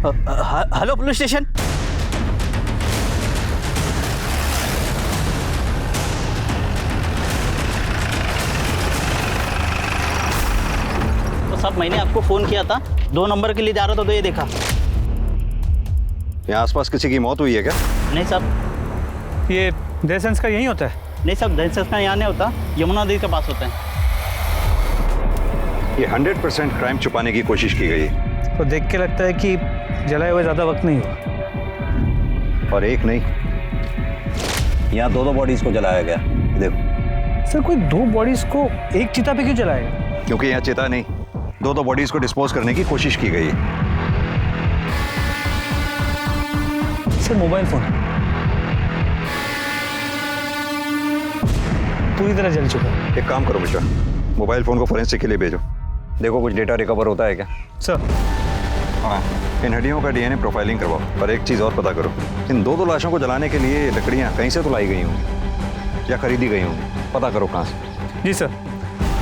Hello police station. तो साहब मैंने आपको फोन किया था, 2 नंबर के लिए जा रहा था तो ये देखा। यहाँ आसपास किसी की मौत हुई है क्या? नहीं साहब। ये देह संस्कार यहीं होता है? नहीं साहब, देह संस्कार यहाँ नहीं होता, यमुना नदी के पास होता है। ये 100% क्राइम छुपाने की कोशिश की गई है। तो देख के लगता है कि जलाए हुए ज़्यादा वक्त नहीं हुआ। और एक नहीं, यहाँ 2 बॉडीज को जलाया गया। देखो सर, कोई 2 बॉडीज को एक चिता पे क्यों जलाएगा? क्योंकि यहाँ चिता नहीं, 2 बॉडीज को डिस्पोज करने की कोशिश की गई है। सर मोबाइल फोन पूरी तरह जल चुका है। एक काम करो मिश्रा, मोबाइल फोन को फोरेंसिक के लिए भेजो। देखो कुछ डेटा रिकवर होता है क्या? सर हाँ, इन हड्डियों का डीएनए प्रोफाइलिंग करवाओ। और एक चीज़ और पता करो, इन 2 लाशों को जलाने के लिए लकड़ियाँ कहीं से तो लाई गई होंगी या खरीदी गई होंगी। पता करो कहाँ से। जी सर,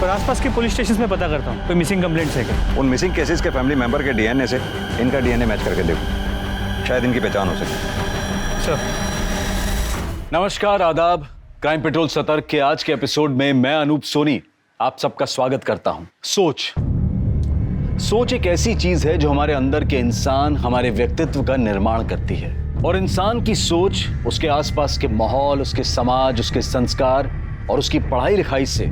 और आसपास के पुलिस स्टेशन में पता करता हूँ कोई मिसिंग कंप्लेंट्स है क्या। उन मिसिंग केसेस के फैमिली मेंबर के डीएनए से इनका डीएनए मैच करके देखो, शायद इनकी पहचान हो सके। सर नमस्कार, आदाब। क्राइम पेट्रोल सतर्क के आज के एपिसोड में मैं अनूप सोनी आप सबका स्वागत करता हूं। सोच एक ऐसी चीज है जो हमारे अंदर के इंसान, हमारे व्यक्तित्व का निर्माण करती है। और इंसान की सोच उसके आसपास के माहौल, उसके समाज, उसके संस्कार और उसकी पढ़ाई लिखाई से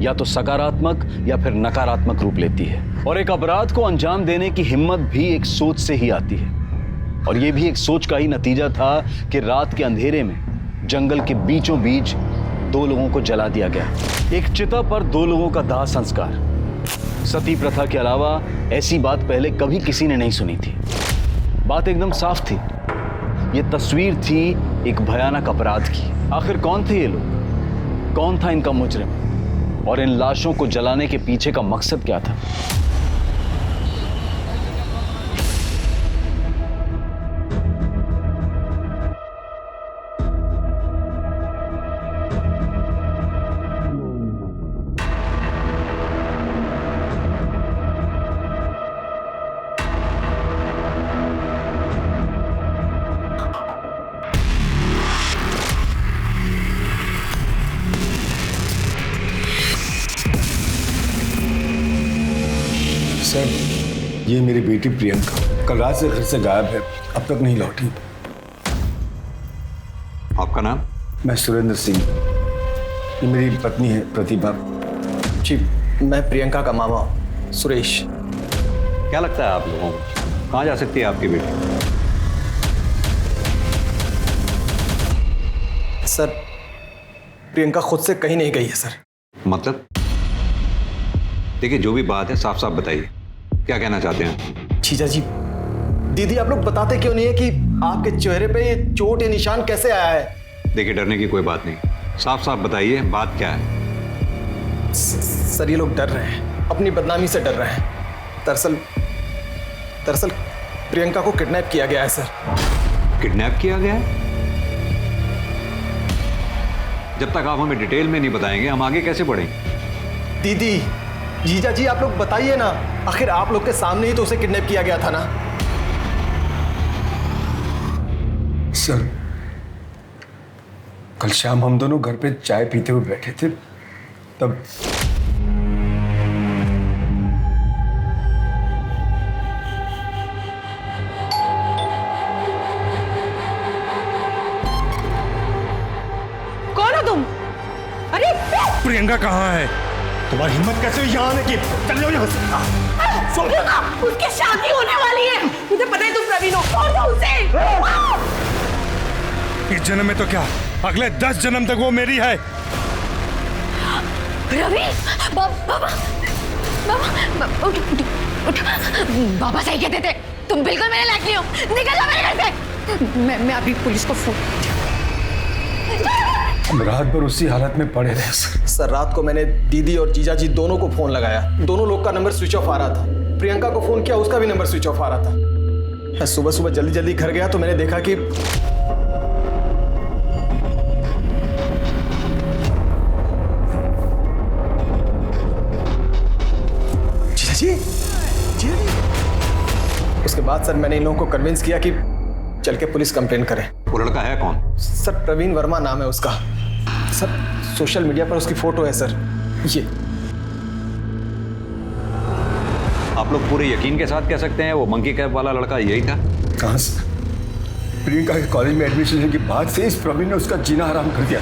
या तो सकारात्मक या फिर नकारात्मक रूप लेती है। और एक अपराध को अंजाम देने की हिम्मत भी एक सोच से ही आती है। और यह भी एक सोच का ही नतीजा था कि रात के अंधेरे में जंगल के बीचों बीच 2 लोगों को जला दिया गया। एक चिता पर 2 लोगों का दाह संस्कार। सती प्रथा के अलावा ऐसी बात पहले कभी किसी ने नहीं सुनी थी। बात एकदम साफ थी, ये तस्वीर थी एक भयानक अपराध की। आखिर कौन थे ये लोग? कौन था इनका मुजरिम? और इन लाशों को जलाने के पीछे का मकसद क्या था? सर, ये मेरी बेटी प्रियंका कल रात से घर से गायब है, अब तक नहीं लौटी। आपका नाम? मैं सुरेंद्र सिंह, ये मेरी पत्नी है प्रतिभा। जी, मैं प्रियंका का मामा सुरेश। क्या लगता है आप लोगों को कहाँ जा सकती है आपकी बेटी? सर, प्रियंका खुद से कहीं नहीं गई है सर। मतलब? देखिए, जो भी बात है साफ साफ बताइए, क्या कहना चाहते हैं? जीजा जी, दीदी आप लोग बताते क्यों नहीं है कि आपके चेहरे पे ये चोट या निशान कैसे आया है? देखिए, डरने की कोई बात नहीं, साफ साफ बताइए बात क्या है। सर, ये लोग डर रहे हैं, अपनी बदनामी से डर रहे हैं। दरअसल प्रियंका को किडनैप किया गया है सर। किडनैप किया गया है? जब तक आप हमें डिटेल में नहीं बताएंगे हम आगे कैसे बढ़ेंगे? दीदी, जीजा जी आप लोग बताइए ना, आखिर आप लोग के सामने ही तो उसे किडनैप किया गया था ना। सर, कल शाम हम दोनों घर पे चाय पीते हुए बैठे थे, तब कौन हो तुम? अरे प्रियंका कहाँ है? तुम्हारी हिम्मत कैसे हुई यहाँ आने की? चल जाओ यहाँ से। प्रियंका, उसकी शादी होने वाली है। मुझे पता है तुम प्रवीण हो। छोड़ दो उसे। इस जन्म में तो क्या, अगले 10 जन्म तक वो मेरी है। रवि, बाबा उठ उठ उठ। बाबा सही कहते थे, तुम बिल्कुल मेरे लायक नहीं हो। निकल जाओ मेरे घर से। मैं अभी पुलिस को फोन। हम रात भर उसी हालत में पड़े रहे सर। सर, रात को मैंने दीदी और जीजा जी दोनों को फोन लगाया, दोनों लोग का नंबर स्विच ऑफ आ रहा था। प्रियंका को फोन किया, उसका भी नंबर स्विच ऑफ आ रहा था। मैं सुबह सुबह जल्दी जल्दी घर गया तो मैंने देखा कि जीजा जी, उसके बाद सर मैंने इन लोगों को कन्विंस किया कि चल के पुलिस कंप्लेन करें। वो लड़का है कौन? सर प्रवीण वर्मा नाम है उसका। सर सोशल मीडिया पर उसकी फोटो है सर, ये। आप लोग पूरे यकीन के साथ कह सकते हैं वो मंकी कैप वाला लड़का यही था? कहाँ से? प्रियंका के कॉलेज में एडमिशन लेने के बाद से इस प्रवीण ने उसका जीना हराम कर दिया।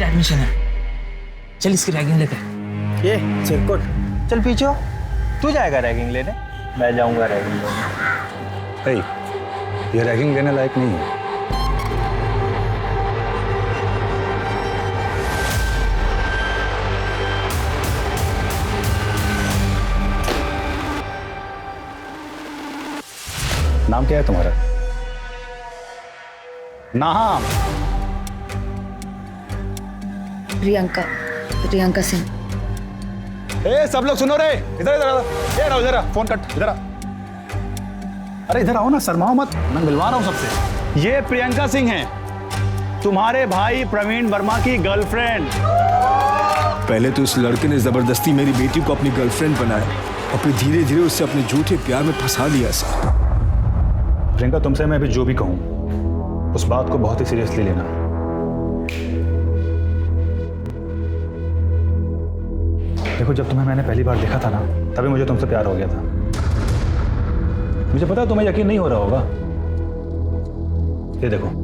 एडमिशन है, चल इसकी रैगिंग लेकर। ये चिरकुट, चल पीछे हो। तू जाएगा रैगिंग लेने? मैं जाऊंगा रैगिंग लेने। ये रैगिंग लेने लायक नहीं है। नाम क्या है तुम्हारा? नाम? प्रियंका सिंह। ए सब लोग सुनो रे, इधर इधर इधर फोन कट, इधर आ। अरे इधर आओ ना, शर्माओ मत, मैं मिलवा रहा हूं सबसे। ये प्रियंका सिंह हैं, तुम्हारे भाई प्रवीण वर्मा की गर्लफ्रेंड। पहले तो इस लड़के ने जबरदस्ती मेरी बेटी को अपनी गर्लफ्रेंड बनाया और फिर धीरे धीरे उससे अपने झूठे प्यार में फंसा दिया सर। प्रियंका, तुमसे मैं अभी जो भी कहूं उस बात को बहुत ही सीरियसली लेना। देखो, जब तुम्हें मैंने पहली बार देखा था ना, तभी मुझे तुमसे प्यार हो गया था। मुझे पता है तुम्हें यकीन नहीं हो रहा होगा। ये देखो,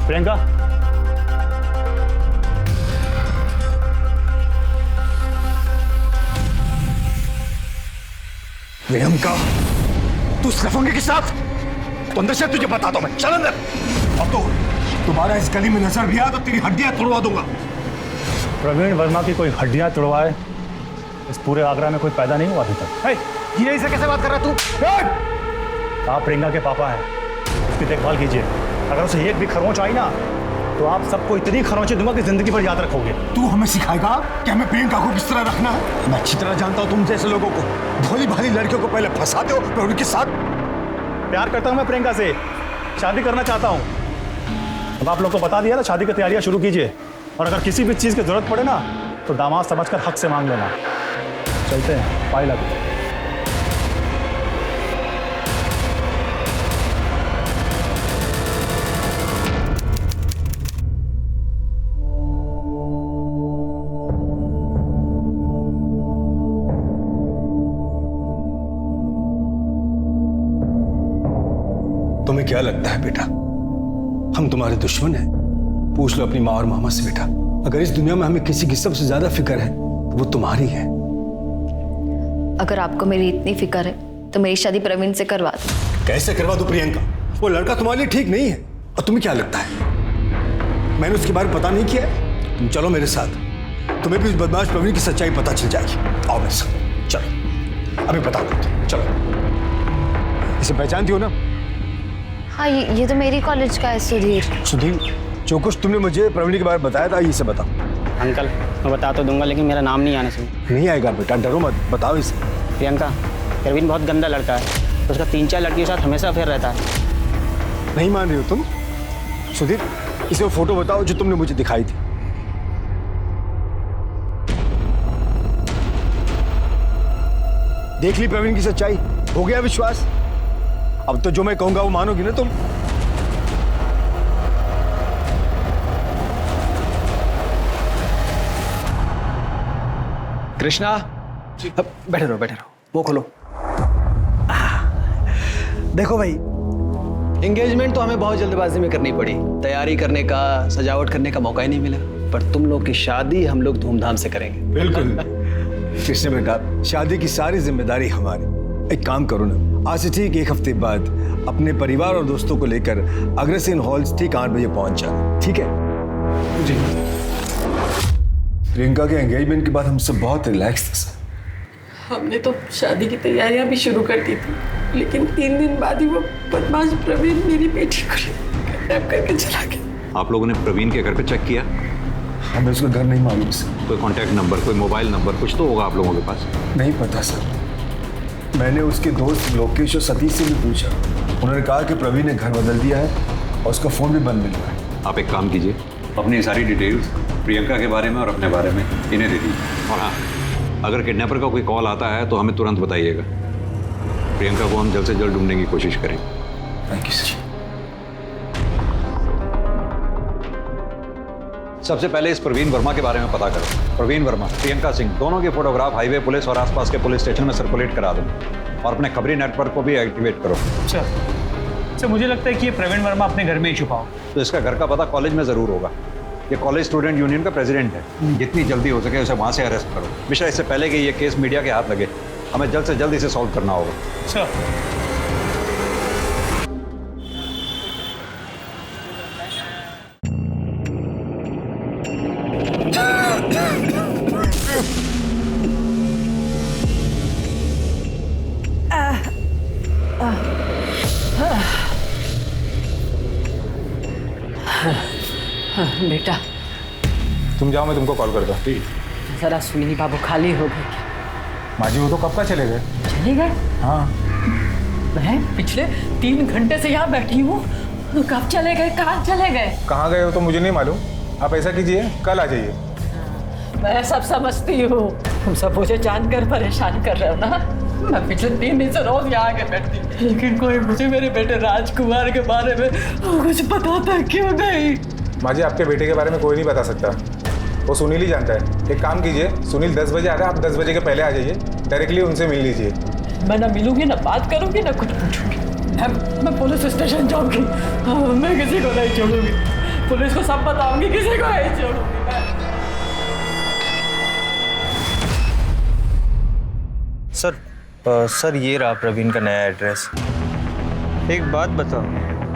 प्रियंका, प्रियंका, तू उस लफंगे के साथ? तो अंदर से तुझे बताता हूं मैं, चल अंदर। अब तो तुम्हारा इस गली में नजर भी आया तो तेरी हड्डियां तोड़वा दूंगा। प्रवीण वर्मा की कोई हड्डियां तोड़वाए इस पूरे आगरा में कोई पैदा नहीं हुआ अभी तक। ये से कैसे बात कर रहा तू? आप प्रियंका के पापा हैं, उसकी देखभाल कीजिए। अगर उसे एक भी खरोंच आई ना, तो आप सबको इतनी खरोंचें दूंगा कि जिंदगी भर याद रखोगे। तू हमें सिखाएगा कि हमें प्रियंका को किस तरह रखना है? मैं अच्छी तरह जानता हूं तुम जैसे लोगों को, भोली भाली लड़कियों को पहले फंसाते हो फिर उनके साथ। प्यार करता हूं मैं प्रियंका से, शादी करना चाहता हूं। अब आप लोग को बता दिया ना, शादी की तैयारियां शुरू कीजिए। और अगर किसी भी चीज की जरूरत पड़े ना, तो दामाद समझकर हक से मांग लेना। चलते हैं, पाई लगे। तुम्हें क्या लगता है बेटा, हम तुम्हारे दुश्मन हैं? पूछ लो अपनी माँ और मामा से बेटा। अगर इस दुनिया में हमें किसी की सबसे ज्यादा फिक्र है तो वो तुम्हारी है। अगर आपको मेरी इतनी फिक्र है तो मेरी शादी प्रवीण से करवा दो। कैसे करवा दो प्रियंका? वो लड़का तुम्हारे लिए ठीक नहीं है। और तुम्हें क्या लगता है मैंने उसके बारे में पता नहीं किया है? तुम चलो मेरे साथ, तुम्हें भी उस बदमाश प्रवीण की सच्चाई पता चल जाएगी। आओ मेरे साथ, चलो अभी बता दो। चलो, इसे पहचानती हो ना? हाँ, ये तो मेरी कॉलेज का है, सुधीर। सुधीर, जो कुछ तुमने मुझे प्रवीण के बारे में बताया था, ये से बताओ। अंकल, मैं बता तो दूंगा, लेकिन मेरा नाम नहीं आने से। नहीं आएगा बेटा, डरो मत, बताओ इसे। प्रियंका, प्रवीण बहुत गंदा लड़का है, उसका 3-4 लड़कियों के साथ हमेशा अफेयर रहता है। नहीं मान रही हो तुम? सुधीर, इसे वो फोटो बताओ जो तुमने मुझे दिखाई थी। देख ली प्रवीण की सच्चाई? हो गया विश्वास? अब तो जो मैं कहूंगा वो मानोगी ना तुम? कृष्णा, बैठे रहो, वो खोलो। देखो भाई, एंगेजमेंट तो हमें बहुत जल्दबाजी में करनी पड़ी। तैयारी करने का, सजावट करने का मौका ही नहीं मिला। पर तुम लोग की शादी हम लोग धूमधाम से करेंगे। बिल्कुल कृष्ण बेटा, शादी की सारी जिम्मेदारी हमारी। एक काम करो ना, आज से ठीक 1 हफ्ते बाद अपने परिवार और दोस्तों को लेकर अग्रसेन हॉल्स ठीक 8 बजे पहुंच जाना, ठीक है? जी। प्रियंका के एंगेजमेंट के बाद हम सब बहुत रिलैक्स थे सर। हमने तो शादी की तैयारियां भी शुरू कर दी थी, लेकिन 3 दिन बाद ही वो बदमाश प्रवीण मेरी बेटी को किडनैप करके चला गया। आप लोगों ने प्रवीण के घर पे चेक किया? हमें उसका घर नहीं मालूम सर। कोई कांटेक्ट नंबर, कोई मोबाइल नंबर कुछ तो होगा आप लोगों के पास? नहीं पता सर। मैंने उसके दोस्त लोकेश और सतीश से भी पूछा, उन्होंने कहा कि प्रवीण ने घर बदल दिया है और उसका फ़ोन भी बंद मिल रहा है। आप एक काम कीजिए, अपनी सारी डिटेल्स प्रियंका के बारे में और अपने बारे में इन्हें दे दीजिए। और हाँ, अगर किडनैपर का कोई कॉल आता है तो हमें तुरंत बताइएगा। प्रियंका को हम जल्द से जल्द ढूंढने की कोशिश करेंगे। Thank you sir. सबसे पहले इस प्रवीण वर्मा के बारे में पता करो। प्रवीण वर्मा, प्रियंका सिंह, दोनों के फोटोग्राफ हाईवे पुलिस और आसपास के पुलिस स्टेशन में सर्कुलेट करा दो और अपने खबरी नेटवर्क को भी एक्टिवेट करो। सर मुझे लगता है कि ये प्रवीण वर्मा अपने घर में ही छुपा हो। तो इसका घर का पता कॉलेज में ज़रूर होगा। ये कॉलेज स्टूडेंट यूनियन का प्रेसिडेंट है। जितनी जल्दी हो सके उसे वहाँ से अरेस्ट करो। मिश्रा, इससे पहले कि ये केस मीडिया के हाथ लगे, हमें जल्द से जल्द इसे सॉल्व करना होगा। सर बेटा तुम जाओ, मैं तुमको कॉल करता हूँ। जरा सुनी बाबू खाली हो गए क्या? माँ जी वो तो कब का चले गए। चले गए? हाँ। मैं पिछले 3 घंटे से यहाँ बैठी हूँ, कब चले गए, कहाँ चले गए? कहाँ गए हो तो मुझे नहीं मालूम। आप ऐसा कीजिए, कल आ जाइए। मैं सब समझती हूँ, तुम सब मुझे जानकर परेशान कर रहे हो ना। मैं पिछले 3 दिन से रोज यहाँ आके बैठती, लेकिन कोई मुझे मेरे बेटे राजकुमार के बारे में कुछ बताता क्यों नहीं? माँ जी आपके बेटे के बारे में कोई नहीं बता सकता, वो सुनील ही जानता है। एक काम कीजिए, सुनील 10 बजे आ रहा है, आप 10 बजे के पहले आ जाइए, डायरेक्टली उनसे मिल लीजिए। मैं ना मिलूंगी, ना बात करूंगी, ना कुछ पूछूंगी। मैं पुलिस स्टेशन जाऊंगी, मैं किसी को नहीं छोड़ूंगी, पुलिस को सब बताऊंगी, किसी को नहीं छोड़ूंगी। सर ये रहा प्रवीण का नया एड्रेस। एक बात बताओ,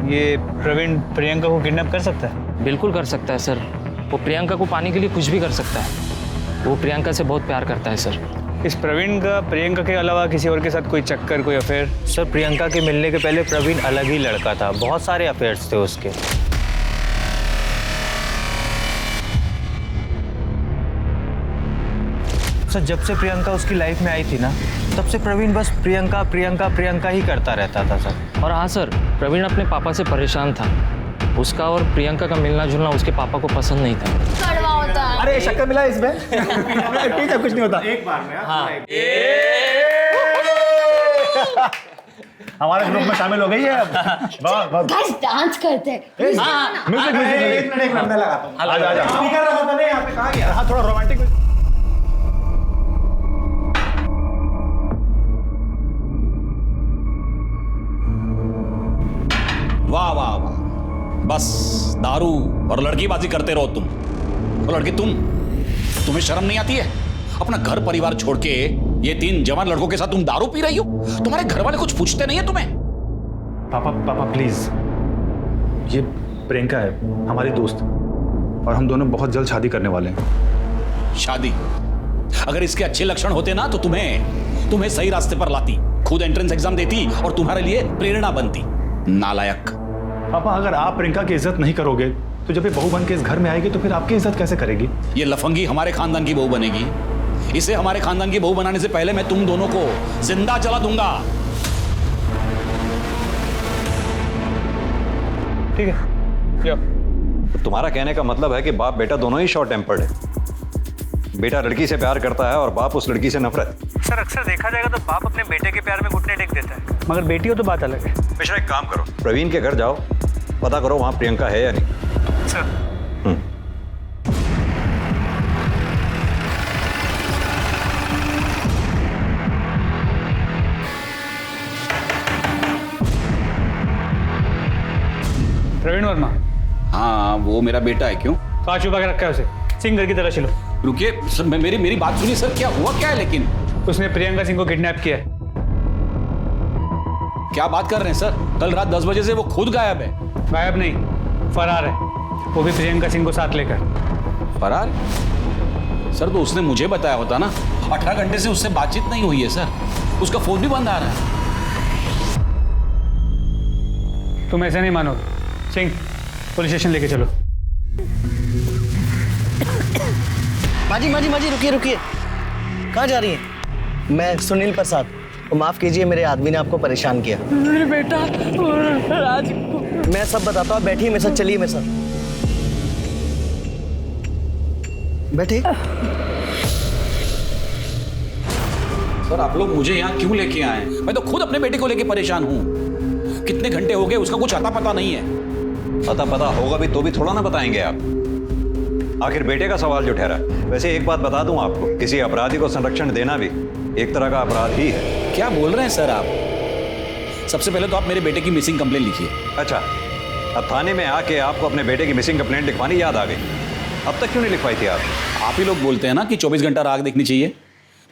ये प्रवीण प्रियंका को किडनैप कर सकता है? बिल्कुल कर सकता है सर। वो प्रियंका को पाने के लिए कुछ भी कर सकता है। वो प्रियंका से बहुत प्यार करता है सर। इस प्रवीण का प्रियंका के अलावा किसी और के साथ कोई चक्कर, कोई अफेयर? सर प्रियंका के मिलने के पहले प्रवीण अलग ही लड़का था, बहुत सारे अफेयर्स थे उसके। सर जब से प्रियंका उसकी लाइफ में आई थी ना, तब से प्रवीण बस प्रियंका प्रियंका प्रियंका ही करता रहता था सर। और हाँ सर, प्रवीण अपने पापा से परेशान था। उसका और प्रियंका का मिलना जुलना उसके पापा को पसंद नहीं था। कड़वा होता है। अरे शक्कर मिला इसमें। ठीक है, कुछ नहीं होता। एक बार में हाँ। हमारे ग्रुप में शामिल हो गई है अब। बहुत गाइस डांस करते हैं। म्यूजिक एक मिनट मैं लगाता हूँ। आजा स्पीकर रखा था नहीं यहाँ पे, कहाँ गया? हाँ थोड़ा रोमांटिक। वाह वाह वाह, बस दारू और लड़कीबाजी करते रहो तुम। और लड़की तुम्हें शर्म नहीं आती है? अपना घर परिवार छोड़ के ये 3 जवान लड़कों के साथ तुम दारू पी रही हो? तुम्हारे घर वाले कुछ पूछते नहीं है तुम्हें? पापा प्लीज, ये प्रियंका है हमारी दोस्त, और हम दोनों बहुत जल्द शादी करने वाले हैं। शादी? अगर इसके अच्छे लक्षण होते ना तो तुम्हें सही रास्ते पर लाती, खुद एंट्रेंस एग्जाम देती और तुम्हारे लिए प्रेरणा बनती। नालायक। पापा अगर आप प्रियंका की इज्जत नहीं करोगे तो जब ये बहू बन के इस घर में आएगी तो फिर आपकी इज्जत कैसे करेगी? ये लफंगी हमारे खानदान की बहू बनेगी। इसे हमारे खानदान की बहू बनाने से पहले मैं तुम दोनों को जिंदा जला दूंगा। ठीक है। तो तुम्हारा कहने का मतलब है कि बाप बेटा दोनों ही शॉर्ट टेम्पर्ड है। बेटा लड़की से प्यार करता है और बाप उस लड़की से नफरत। सर अक्सर देखा जाएगा तो बाप अपने बेटे के प्यार में घुटने टेक देता है, मगर बेटी हो तो बात अलग है। मिश्रा एक काम करो, प्रवीण के घर जाओ, पता करो वहां प्रियंका है या नहीं। सर प्रवीण वर्मा। हाँ वो मेरा बेटा है। क्यों? कहाँ छुपा के रखा है उसे? सिंगर की तरह चलो। रुकिए सर, मेरी बात सुनिए सर, क्या हुआ क्या है? लेकिन उसने प्रियंका सिंह को किडनैप किया है। क्या बात कर रहे हैं सर? कल रात 10 बजे से वो खुद गायब है। गायब नहीं, फरार है, वो भी प्रियंका सिंह को साथ लेकर। फरार? सर तो उसने मुझे बताया होता ना। 18 घंटे से उससे बातचीत नहीं हुई है सर, उसका फोन भी बंद आ रहा है। तुम ऐसे नहीं मानोगे। सिंह, पुलिस स्टेशन लेके चलो। माजी माजी माजी, रुकिए रुकिए, कहाँ जा रही हैं? मैं सुनील प्रसाद। माफ कीजिए, मेरे आदमी ने आपको परेशान किया। मेरे बेटा राज, मैं सब बताता हूँ, बैठिए मेरे साथ, चलिए मेरे साथ, बैठिए। सर आप लोग मुझे यहाँ क्यों लेके आए? मैं तो खुद अपने बेटे को लेके परेशान हूँ। कितने घंटे हो गए, उसका कुछ अता पता नहीं है। अता पता होगा भी तो भी थोड़ा ना बताएंगे आप। आखिर बेटे का सवाल जो ठहरा। वैसे एक बात बता दूं आपको, किसी अपराधी को संरक्षण देना भी एक तरह का अपराध ही है। क्या बोल रहे हैं सर आप? सबसे पहले तो आप मेरे बेटे की मिसिंग कंप्लेंट लिखिए। अच्छा, अब थाने में आके आपको अपने बेटे की मिसिंग कंप्लेंट लिखवानी याद आ गई। अब तक क्यों नहीं लिखवाई थी आप? आप ही लोग बोलते हैं ना कि 24 घंटा राह देखनी चाहिए।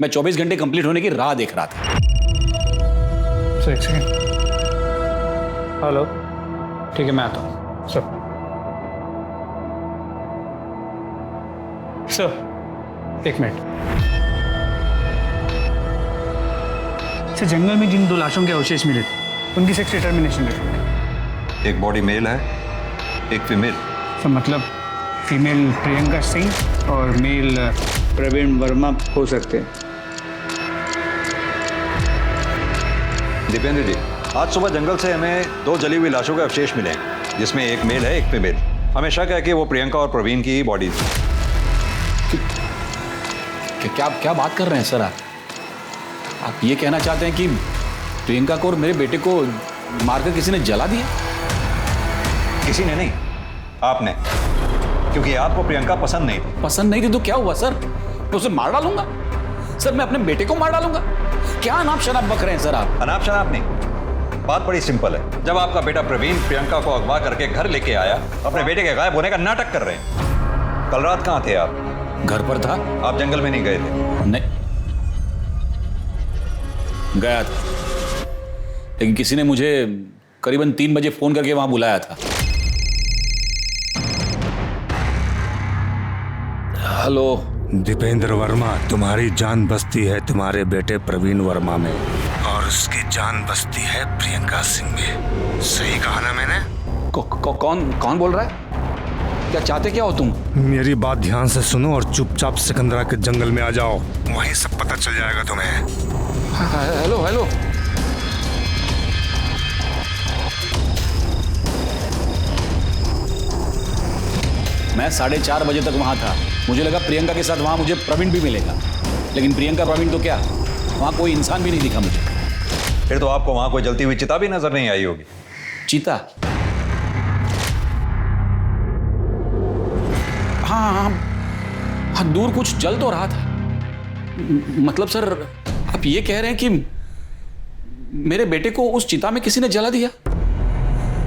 मैं 24 घंटे कंप्लीट होने की राह देख रहा था। एक सेकंड। हेलो, ठीक है मैं आता हूँ। सर, एक मिनट। जंगल में जिन 2 लाशों के अवशेष मिले थे, उनकी सेक्स डिटर्मिनेशन रिपोर्ट। एक बॉडी मेल है, एक फीमेल। तो मतलब फीमेल प्रियंका सिंह और मेल प्रवीण वर्मा हो सकते हैं। दीपेंद्र जी, आज सुबह जंगल से हमें 2 जली हुई लाशों के अवशेष मिले हैं, जिसमें एक मेल है, एक फीमेल। हमें शक है कि वो प्रियंका और प्रवीण की ही बॉडी थी। क्या बात कर रहे हैं सर आप? आप ये कहना चाहते हैं कि प्रियंका को और मेरे बेटे को मारकर किसी ने जला दिया? किसी ने नहीं, आपने। क्योंकि आपको प्रियंका पसंद नहीं थी। पसंद नहीं थी तो क्या हुआ सर? मैं उसे मार डालूंगा सर? मैं अपने बेटे को मार डालूंगा? क्या अनाप शनाप बक रहे हैं सर आप? अनाप शनाप नहीं, बात बड़ी सिंपल है। जब आपका बेटा प्रवीण प्रियंका को अगवा करके घर लेके आया, अपने बेटे के गायब होने का नाटक कर रहे हैं। कल रात कहाँ थे आप? घर पर था। आप जंगल में नहीं गए थे? नहीं, गया था, लेकिन किसी ने मुझे करीबन 3 बजे फोन करके वहां बुलाया था। हेलो दीपेंद्र वर्मा, तुम्हारी जान बसती है तुम्हारे बेटे प्रवीण वर्मा में, और उसकी जान बसती है प्रियंका सिंह में। सही कहा ना मैंने? कौन बोल रहा है? क्या चाहते क्या हो तुम? मेरी बात ध्यान से सुनो और चुपचाप सिकंदरा के जंगल में आ जाओ, वहीं सब पता चल जाएगा तुम्हें। हेलो हेलो, मैं 4:30 बजे तक वहां था। मुझे लगा प्रियंका के साथ वहां मुझे प्रवीण भी मिलेगा, लेकिन प्रियंका प्रवीण तो क्या, वहां कोई इंसान भी नहीं दिखा मुझे। फिर तो आपको वहां कोई जलती हुई चिता भी नजर नहीं आई होगी। चीता? हाँ, दूर कुछ जल तो रहा था। मतलब सर आप ये कह रहे हैं कि मेरे बेटे को उस चिता में किसी ने जला दिया?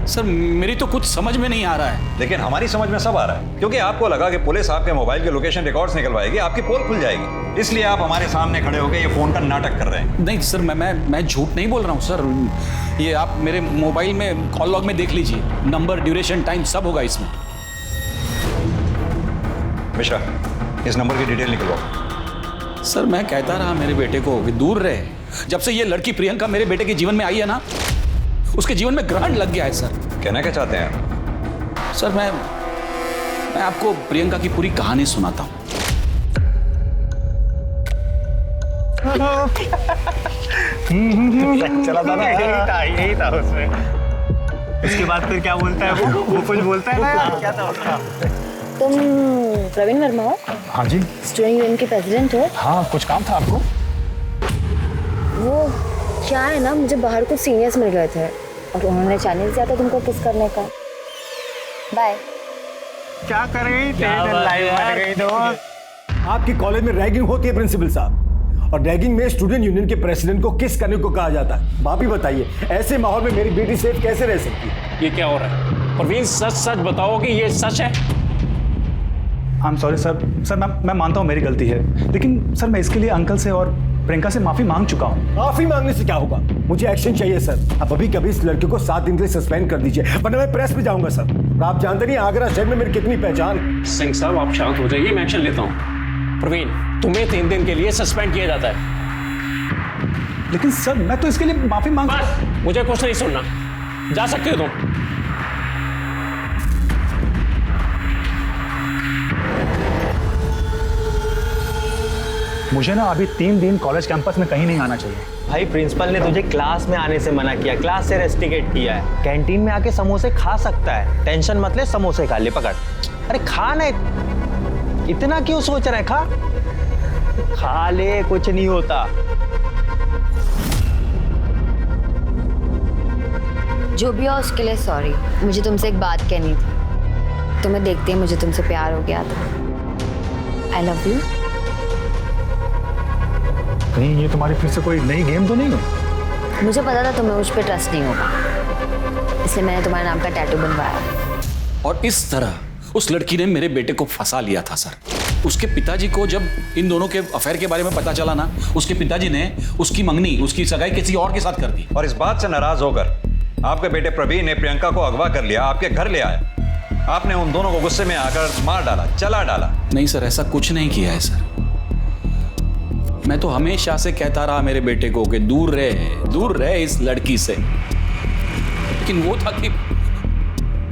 सर मेरी तो कुछ समझ में नहीं आ रहा है। लेकिन हमारी समझ में सब आ रहा है, क्योंकि आपको लगा कि पुलिस आपके मोबाइल के लोकेशन रिकॉर्ड्स निकलवाएगी, आपकी पोल खुल जाएगी, इसलिए आप हमारे सामने खड़े होकर ये फोन का नाटक कर रहे हैं। नहीं सर, मैं झूठ नहीं बोल रहा हूँ सर। ये आप मेरे मोबाइल में कॉल लॉग में देख लीजिए, नंबर, ड्यूरेशन, टाइम सब होगा इसमें। मिश्रा, इस नंबर की डिटेल निकलवाओ। सर मैं कहता रहा मेरे बेटे को कि दूर रहे। जब से ये लड़की प्रियंका मेरे बेटे के जीवन में आई है ना, उसके जीवन में ग्रहण लग गया है सर। कहना क्या चाहते हैं आप? सर मैं आपको प्रियंका की पूरी कहानी सुनाता हूँ। चला था ना, यही था उसमें। उसके बाद फिर क्या बोलता है वो कुछ बोलता है ना, क्या था उसका? तुम प्रवीण वर्मा हो? हाँ जी। स्टूडेंट यूनियन के प्रेसिडेंट हो? हाँ, कुछ काम था आपको? वो क्या है ना, मुझे बाहर कुछ सीनियर्स मिल गए थे और उन्होंने चैलेंज दिया था तुमको किस करने का। बाय। क्या कर रही थी? लाइव बन गई तो। आपके कॉलेज में रैगिंग होती है प्रिंसिपल साहब, और रैगिंग में स्टूडेंट यूनियन के प्रेसिडेंट को किस करने को कहा जाता है? आप ही बताइए, ऐसे माहौल में मेरी बेटी सेफ कैसे रह सकती है? ये क्या हो रहा है? प्रवीण सच बताओ कि ये सच है? I am sorry sir. मैं मानता हूँ मेरी गलती है, लेकिन सर मैं इसके लिए अंकल से और प्रियंका से माफी मांग चुका हूँ। माफी मांगने से क्या होगा, मुझे एक्शन चाहिए सर। आप अभी कभी इस लड़के को 7 दिन के लिए सस्पेंड कर दीजिए, वरना मैं प्रेस में जाऊंगा सर। और आप जानते नहीं आगरा शहर में मेरी कितनी पहचान। सिंह साहब आप शांत हो जाइए, मैं एक्शन लेता हूँ। प्रवीण, तुम्हें 3 दिन के लिए सस्पेंड किया जाता है। लेकिन सर मैं तो इसके लिए माफी मांग। बस, मुझे कुछ नहीं सुनना, जा सकते हो तुम। मुझे ना अभी 3 दिन कॉलेज कैंपस में कहीं नहीं आना चाहिए। भाई प्रिंसिपल ने तुझे क्लास में आने से मना किया, क्लास से रेस्ट्रिकेट किया है। कैंटीन में आके समोसे खा सकता है, टेंशन मत ले, समोसे खा ले, पकड़। अरे खा ना, इतना क्यों सोच रहा है, खा ले, कुछ नहीं होता। जो भी हो उसके लिए सॉरी। मुझे तुमसे एक बात कहनी थी। तुम्हें देखते ही मुझे तुमसे प्यार हो गया था। I love you. कहीं ये तुम्हारी फिर से कोई नई गेम तो नहीं है? मुझे पता था तुम्हें मुझ पर ट्रस्ट नहीं होगा, इसलिए मैंने तुम्हारे नाम का टैटू बनवाया। और इस तरह उस लड़की ने मेरे बेटे को फंसा लिया था सर। उसके पिताजी को जब इन दोनों के अफेयर के बारे में पता चला ना, उसके पिताजी ने उसकी मंगनी, उसकी सगाई किसी और के साथ कर दी। और इस बात से नाराज होकर आपके बेटे प्रवीण ने प्रियंका को अगवा कर लिया, आपके घर ले आया। आपने उन दोनों को गुस्से में आकर मार डाला, चला डाला। नहीं सर, ऐसा कुछ नहीं किया है सर। मैं तो हमेशा से कहता रहा मेरे बेटे को कि दूर रहे इस लड़की से, लेकिन वो था कि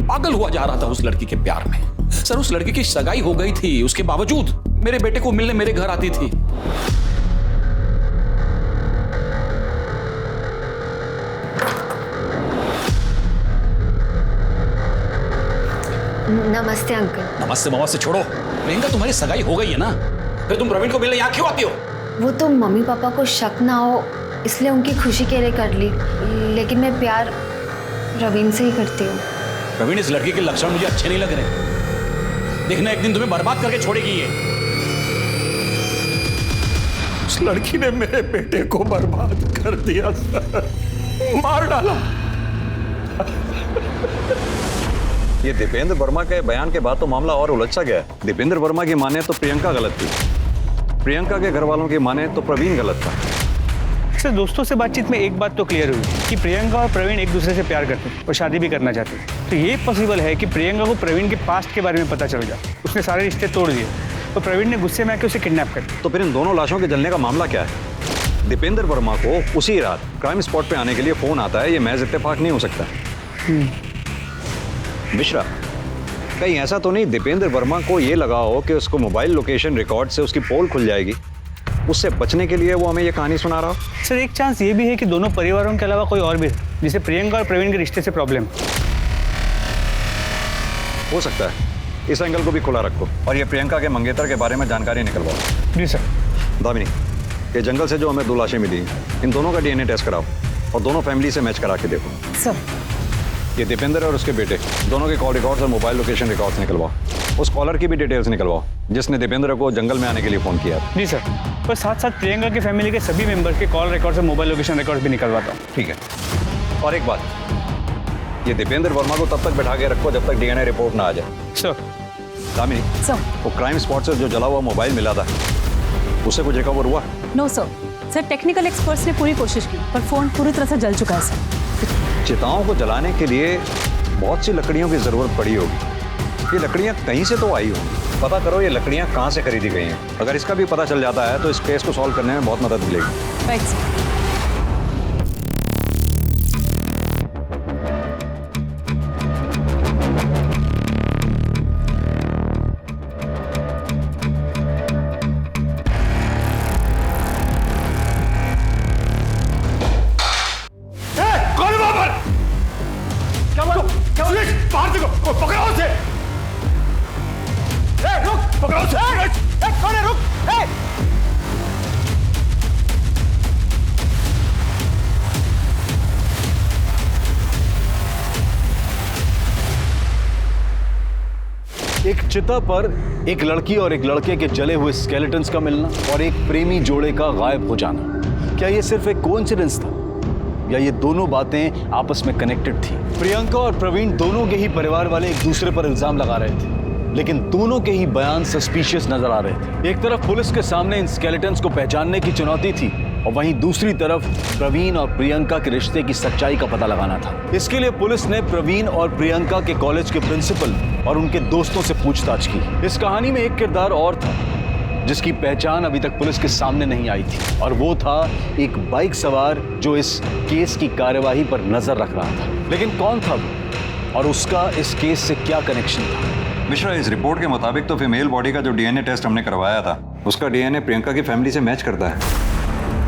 पागल हुआ जा रहा था उस लड़की के प्यार में। सर उस लड़की की सगाई हो गई थी, उसके बावजूद मेरे बेटे को मिलने मेरे घर आती थी। नमस्ते अंकल। नमस्ते छोड़ो, प्रियंका तुम्हारी सगाई हो गई है ना, फिर तुम प्रवीण को मिलने यहाँ क्यों आती हो? वो तो मम्मी पापा को शक ना हो इसलिए उनकी खुशी के लिए कर ली, लेकिन मैं प्यार प्रवीण से ही करती हूँ। प्रवीण, इस लड़की के लक्षण मुझे अच्छे नहीं लग रहे। देखना एक दिन तुम्हें बर्बाद करके छोड़ेगी ये। उस लड़की ने मेरे बेटे को बर्बाद कर दिया सर, मार डाला। ये दीपेंद्र वर्मा के बयान के बाद तो मामला और उलझ सा गया। दीपेंद्र वर्मा की माने तो प्रियंका गलत थी, प्रियंका के घर वालों की माने तो प्रवीण गलत था। सर दोस्तों से बातचीत में एक बात तो क्लियर हुई कि प्रियंका और प्रवीण एक दूसरे से प्यार करते हैं और शादी भी करना चाहते हैं। तो ये पॉसिबल है कि प्रियंका को प्रवीण के पास्ट के बारे में पता चल गया, उसने सारे रिश्ते तोड़ दिए, तो प्रवीण ने गुस्से में आके उसे किडनैप कर दिया। तो फिर इन दोनों लाशों के जलने का मामला क्या है? दीपेंद्र वर्मा को उसी रात क्राइम स्पॉट पे आने के लिए फोन आता है, ये महज इत्तेफाक नहीं हो सकता। मिश्रा, कहीं ऐसा तो नहीं दीपेंद्र वर्मा को ये लगा हो कि उसको मोबाइल लोकेशन रिकॉर्ड से उसकी पोल खुल जाएगी, उससे बचने के लिए वो हमें ये कहानी सुना रहा हो? सर एक चांस ये भी है कि दोनों परिवारों के अलावा कोई और भी है जिसे प्रियंका और प्रवीण के रिश्ते से प्रॉब्लम हो सकता है। इस एंगल को भी खुला रखो और ये प्रियंका के मंगेतर के बारे में जानकारी निकलवाओ। जी सर। दामिनी, ये जंगल से जो हमें 2 लाशें मिली, इन दोनों का डीएनए टेस्ट कराओ और दोनों फैमिली से मैच करा के देखो। सर ये दीपेंद्र और उसके बेटे दोनों के कॉल रिकॉर्ड्स और मोबाइल लोकेशन रिकॉर्ड्स निकलवाओ। उस कॉलर की भी डिटेल्स निकलवाओ जिसने दीपेंद्र को जंगल में आने के लिए फ़ोन किया। जी सर, और साथ साथ प्रियंका की फैमिली के सभी मेंबर्स के कॉल रिकॉर्ड्स और मोबाइल लोकेशन रिकॉर्ड्स भी निकलवाता हूँ। ठीक है। और एक बात, ये दीपेंद्र वर्मा को तब तक बैठा के रखो जब तक डीएनए रिपोर्ट ना आ जाए। सर। दामिनी, वो क्राइम स्पॉट से जो जला हुआ मोबाइल मिला था उससे कुछ रिकवर हुआ? नो सर टेक्निकल एक्सपर्ट्स ने पूरी कोशिश की पर फोन पूरी तरह से जल चुका है सर। चिताओं को जलाने के लिए बहुत सी लकड़ियों की जरूरत पड़ी होगी। ये लकड़ियां कहीं से तो आई होंगी, पता करो ये लकड़ियां कहाँ से खरीदी गई हैं। अगर इसका भी पता चल जाता है तो इस केस को सॉल्व करने में बहुत मदद मिलेगी। Right sir. एक चिता पर एक लड़की और एक लड़के के जले हुए स्केलेटन्स का मिलना और एक प्रेमी जोड़े का गायब हो जाना, क्या ये सिर्फ एक कोइंसिडेंस था या ये दोनों बातें आपस में कनेक्टेड थी? प्रियंका और प्रवीण दोनों के ही परिवार वाले एक दूसरे पर इल्जाम लगा रहे थे, लेकिन दोनों के ही बयान सस्पिशियस नजर आ रहे थे। एक तरफ पुलिस के सामने इन स्केलेटन्स को पहचानने की चुनौती थी और वहीं दूसरी तरफ प्रवीण और प्रियंका के रिश्ते की सच्चाई का पता लगाना था। इसके लिए पुलिस ने प्रवीण और प्रियंका के कॉलेज के प्रिंसिपल और उनके दोस्तों से पूछताछ की। इस कहानी में एक किरदार और था जिसकी पहचान अभी तक पुलिस के सामने नहीं आई थी, और वो था एक बाइक सवार जो इस केस की कार्यवाही पर नजर रख रहा था। लेकिन कौन था वो और उसका इस केस से क्या कनेक्शन था? मिश्रा, इस रिपोर्ट के मुताबिक तो फीमेल बॉडी का जो डीएनए टेस्ट हमने करवाया था उसका डीएनए प्रियंका की फैमिली से मैच करता है।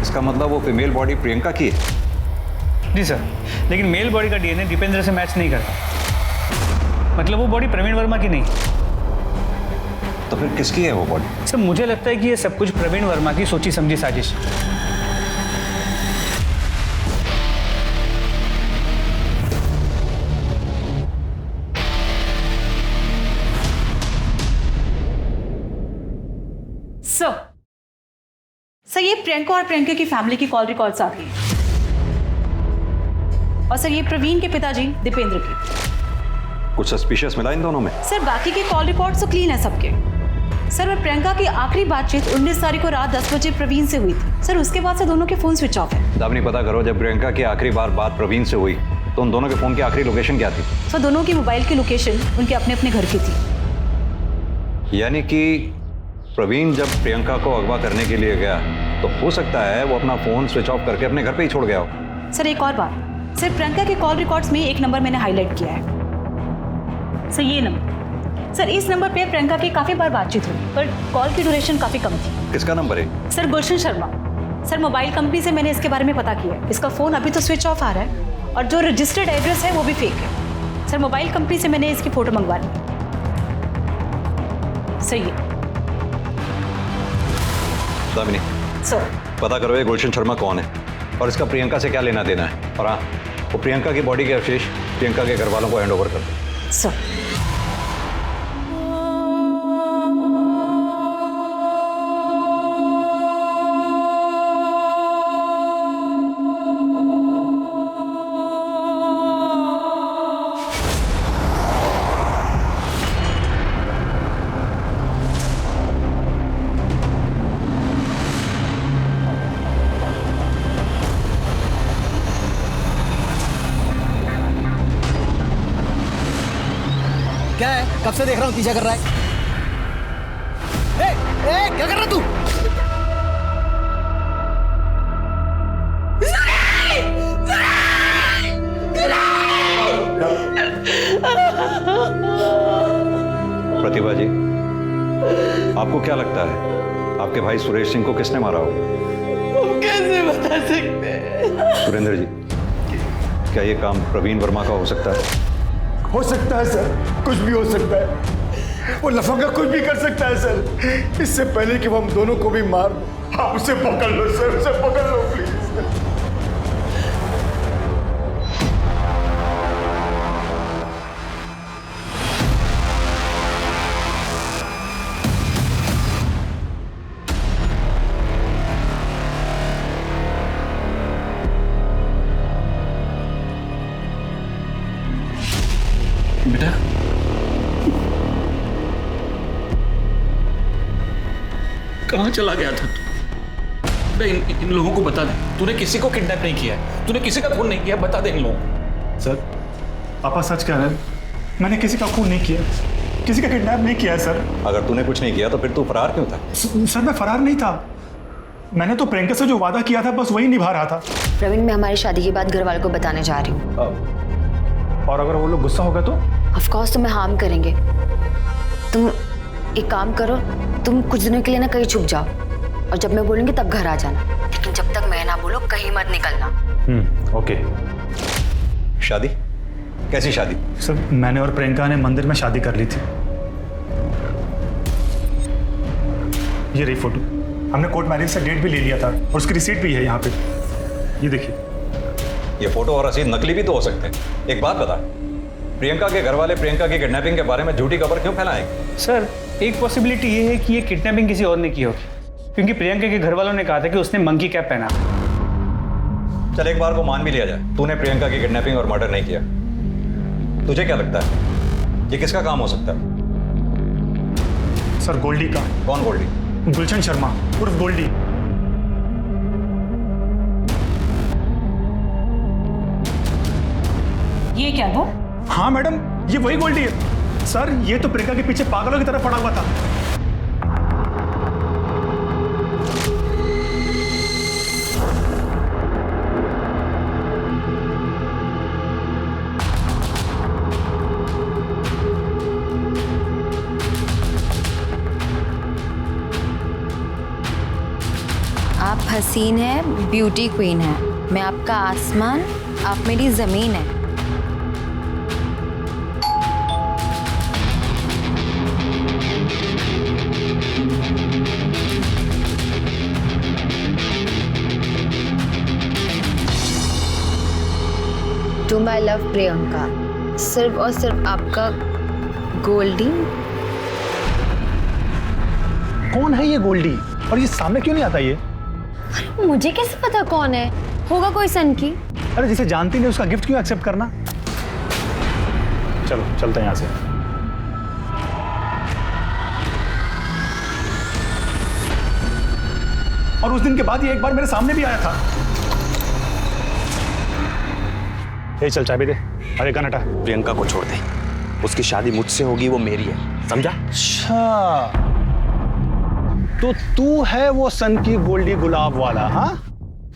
इसका मतलब वो फीमेल बॉडी प्रियंका की है। जी सर, लेकिन मेल बॉडी का डीएनए दीपेंद्र से मैच नहीं करता। मतलब वो बॉडी प्रवीण वर्मा की नहीं। तो फिर किसकी है वो बॉडी? सर मुझे लगता है कि ये सब कुछ प्रवीण वर्मा की सोची समझी साजिश। सर ये प्रियंका और प्रियंका की फैमिली की कॉल रिकॉर्ड्स आ गई। और सर ये प्रवीण के पिताजी दीपेंद्र के। कुछ सस्पिशियस मिला इन दोनों में? सर बाकी के कॉल रिकॉर्ड्स तो क्लीन है सबके। सर और प्रियंका की आखिरी बातचीत 19 तारीख को रात 10 बजे प्रवीण से हुई थी। सर उसके बाद से दोनों के फोन स्विच ऑफ है। दामिनी, पता करो जब प्रियंका की आखिरी बात प्रवीण से हुई तो उन दोनों के फोन की आखिरी लोकेशन क्या थी? सर दोनों की मोबाइल की लोकेशन उनके अपने अपने घर की थी। यानी कि प्रवीण जब प्रियंका को अगवा करने के लिए गया तो हो सकता है वो अपना फोन स्विच ऑफ करके अपने घर पे ही छोड़ गया हो। सर एक और बात, सर प्रियंका के कॉल रिकॉर्ड्स में एक नंबर मैंने हाईलाइट किया है। सर ये नंबर, सर इस नंबर पे प्रियंका की काफी बार बातचीत हुई पर कॉल की ड्यूरेशन काफी कम थी। किसका नंबर है? सर गुलशन शर्मा। सर मोबाइल कंपनी से मैंने इसके बारे में पता किया है। इसका फोन अभी तो स्विच ऑफ आ रहा है और जो रजिस्टर्ड एड्रेस है वो भी फेक है। सर मोबाइल कंपनी से मैंने इसकी फोटो मंगवा ली। सही है दामिनी, सर। पता करो ये गुलशन शर्मा कौन है और इसका प्रियंका से क्या लेना देना है। और हाँ, वो प्रियंका की बॉडी के अवशेष प्रियंका के घर वालों को हैंड ओवर कर दो। सर क्या है? कब से देख रहा हूँ पीछा कर रहा है। क्या कर रहा तू? प्रतिभा जी, आपको क्या लगता है आपके भाई सुरेश सिंह को किसने मारा हो? हम कैसे बता सकते हैं? सुरेंद्र जी, क्या ये काम प्रवीण वर्मा का हो सकता है? हो सकता है सर, कुछ भी हो सकता है। वो लफंगा कुछ भी कर सकता है सर। इससे पहले कि वो हम दोनों को भी मार दो, आप उसे पकड़ लो सर, उसे पकड़ लो प्लीज। बेटा, कहाँ चला गया था तू? इन लोगों को बता दे, तूने किसी को किडनैप नहीं किया है, तूने किसी का खून नहीं किया, बता दे इन लोगों को। सर पापा सच कह रहे हैं, मैंने किसी का खून नहीं किया, किसी का किडनैप नहीं किया है सर। अगर तूने कुछ नहीं किया तो फिर तू फरार क्यों था? सर मैं फरार नहीं था, मैंने तो प्रियंका से जो वादा किया था बस वही निभा रहा था। प्रवीण, मैं हमारी शादी की बात घर वालों को बताने जा रही हूँ। और अगर वो लोग गुस्सा होगा तो? ऑफ कोर्स तुम्हें हार्म करेंगे। तुम एक काम करो, तुम कुछ दिनों के लिए ना कहीं छुप जाओ और जब मैं बोलूंगी तब घर आ जाना, लेकिन जब तक मैं ना बोलूं कहीं मत निकलना। ओके। शादी? कैसी शादी? सर मैंने और प्रियंका ने मंदिर में शादी कर ली थी। ये रही फोटो, हमने कोर्ट मैरिज से डेट भी ले लिया था और उसकी रिसीट भी है यहाँ पे, ये देखिए। ये फोटो और रसीद नकली भी तो हो सकते हैं। एक बात बता, प्रियंका के घर वाले प्रियंका की किडनैपिंग के बारे में झूठी खबर क्यों फैलाएंगे? सर एक पॉसिबिलिटी ये है कि ये किडनैपिंग किसी और ने की होगी, क्योंकि प्रियंका के घर वालों ने कहा था कि उसने मंकी कैप पहना। चल एक बार को मान भी लिया जाए, तूने प्रियंका की किडनैपिंग और मर्डर नहीं किया। तुझे क्या लगता है ये किसका काम हो सकता है? सर गोल्डी का। कौन गोल्डी? गुलशन शर्मा उर्फ गोल्डी। ये क्या वो? हाँ मैडम, ये वही गोल्डी है। सर, ये तो प्रियंका के पीछे पागलों की तरह पड़ा हुआ था। आप हसीन है, ब्यूटी क्वीन है। मैं आपका आसमान, आप मेरी जमीन है। टू माई लव प्रियंका, सिर्फ और सिर्फ आपका गोल्डी। कौन है ये गोल्डी और ये सामने क्यों नहीं आता ये? मुझे कैसे पता कौन है? होगा कोई सन की। अरे जिसे जानती नहीं उसका गिफ्ट क्यों एक्सेप्ट करना? चलो चलते हैं यहाँ से। और उस दिन के बाद ये एक बार मेरे सामने भी आया था। ए चल चाबी दे। अरे गन हटा। प्रियंका को छोड़ दे, उसकी शादी मुझसे होगी, वो मेरी है, समझा? अच्छा, तो तू है वो सन की गोल्डी गुलाब वाला? हाँ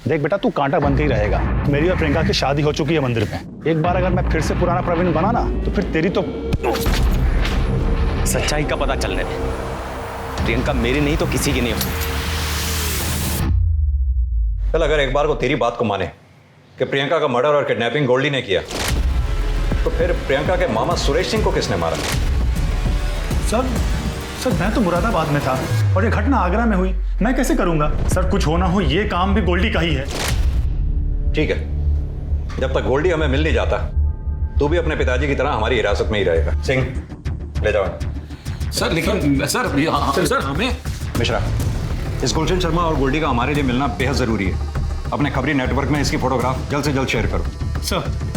देख बेटा, तू कांटा बनते ही रहेगा। मेरी और प्रियंका की शादी हो चुकी है मंदिर में। एक बार अगर मैं फिर से पुराना प्रवीण बना ना, तो फिर तेरी तो सच्चाई का पता चलने दे। प्रियंका मेरी नहीं तो किसी की नहीं हो सकती। चल, अगर एक बार को तेरी बात को माने कि प्रियंका का मर्डर और किडनैपिंग गोल्डी ने किया, तो फिर प्रियंका के मामा सुरेश सिंह को किसने मारा? सर मैं तो मुरादाबाद में था और ये घटना आगरा में हुई। मैं कैसे करूंगा? सर कुछ होना हो, ये काम भी गोल्डी का ही है। ठीक है, जब तक गोल्डी हमें मिल नहीं जाता, तू भी अपने पिताजी की तरह हमारी हिरासत में ही रहेगा। सिंह, ले जाओ। सर लेकिन सर हमें मिश्रा, इस गुलशन शर्मा और गोल्डी का हमारे लिए मिलना बेहद जरूरी है। अपने खबरी नेटवर्क में इसकी फोटोग्राफ जल्द से जल्द शेयर करो। सर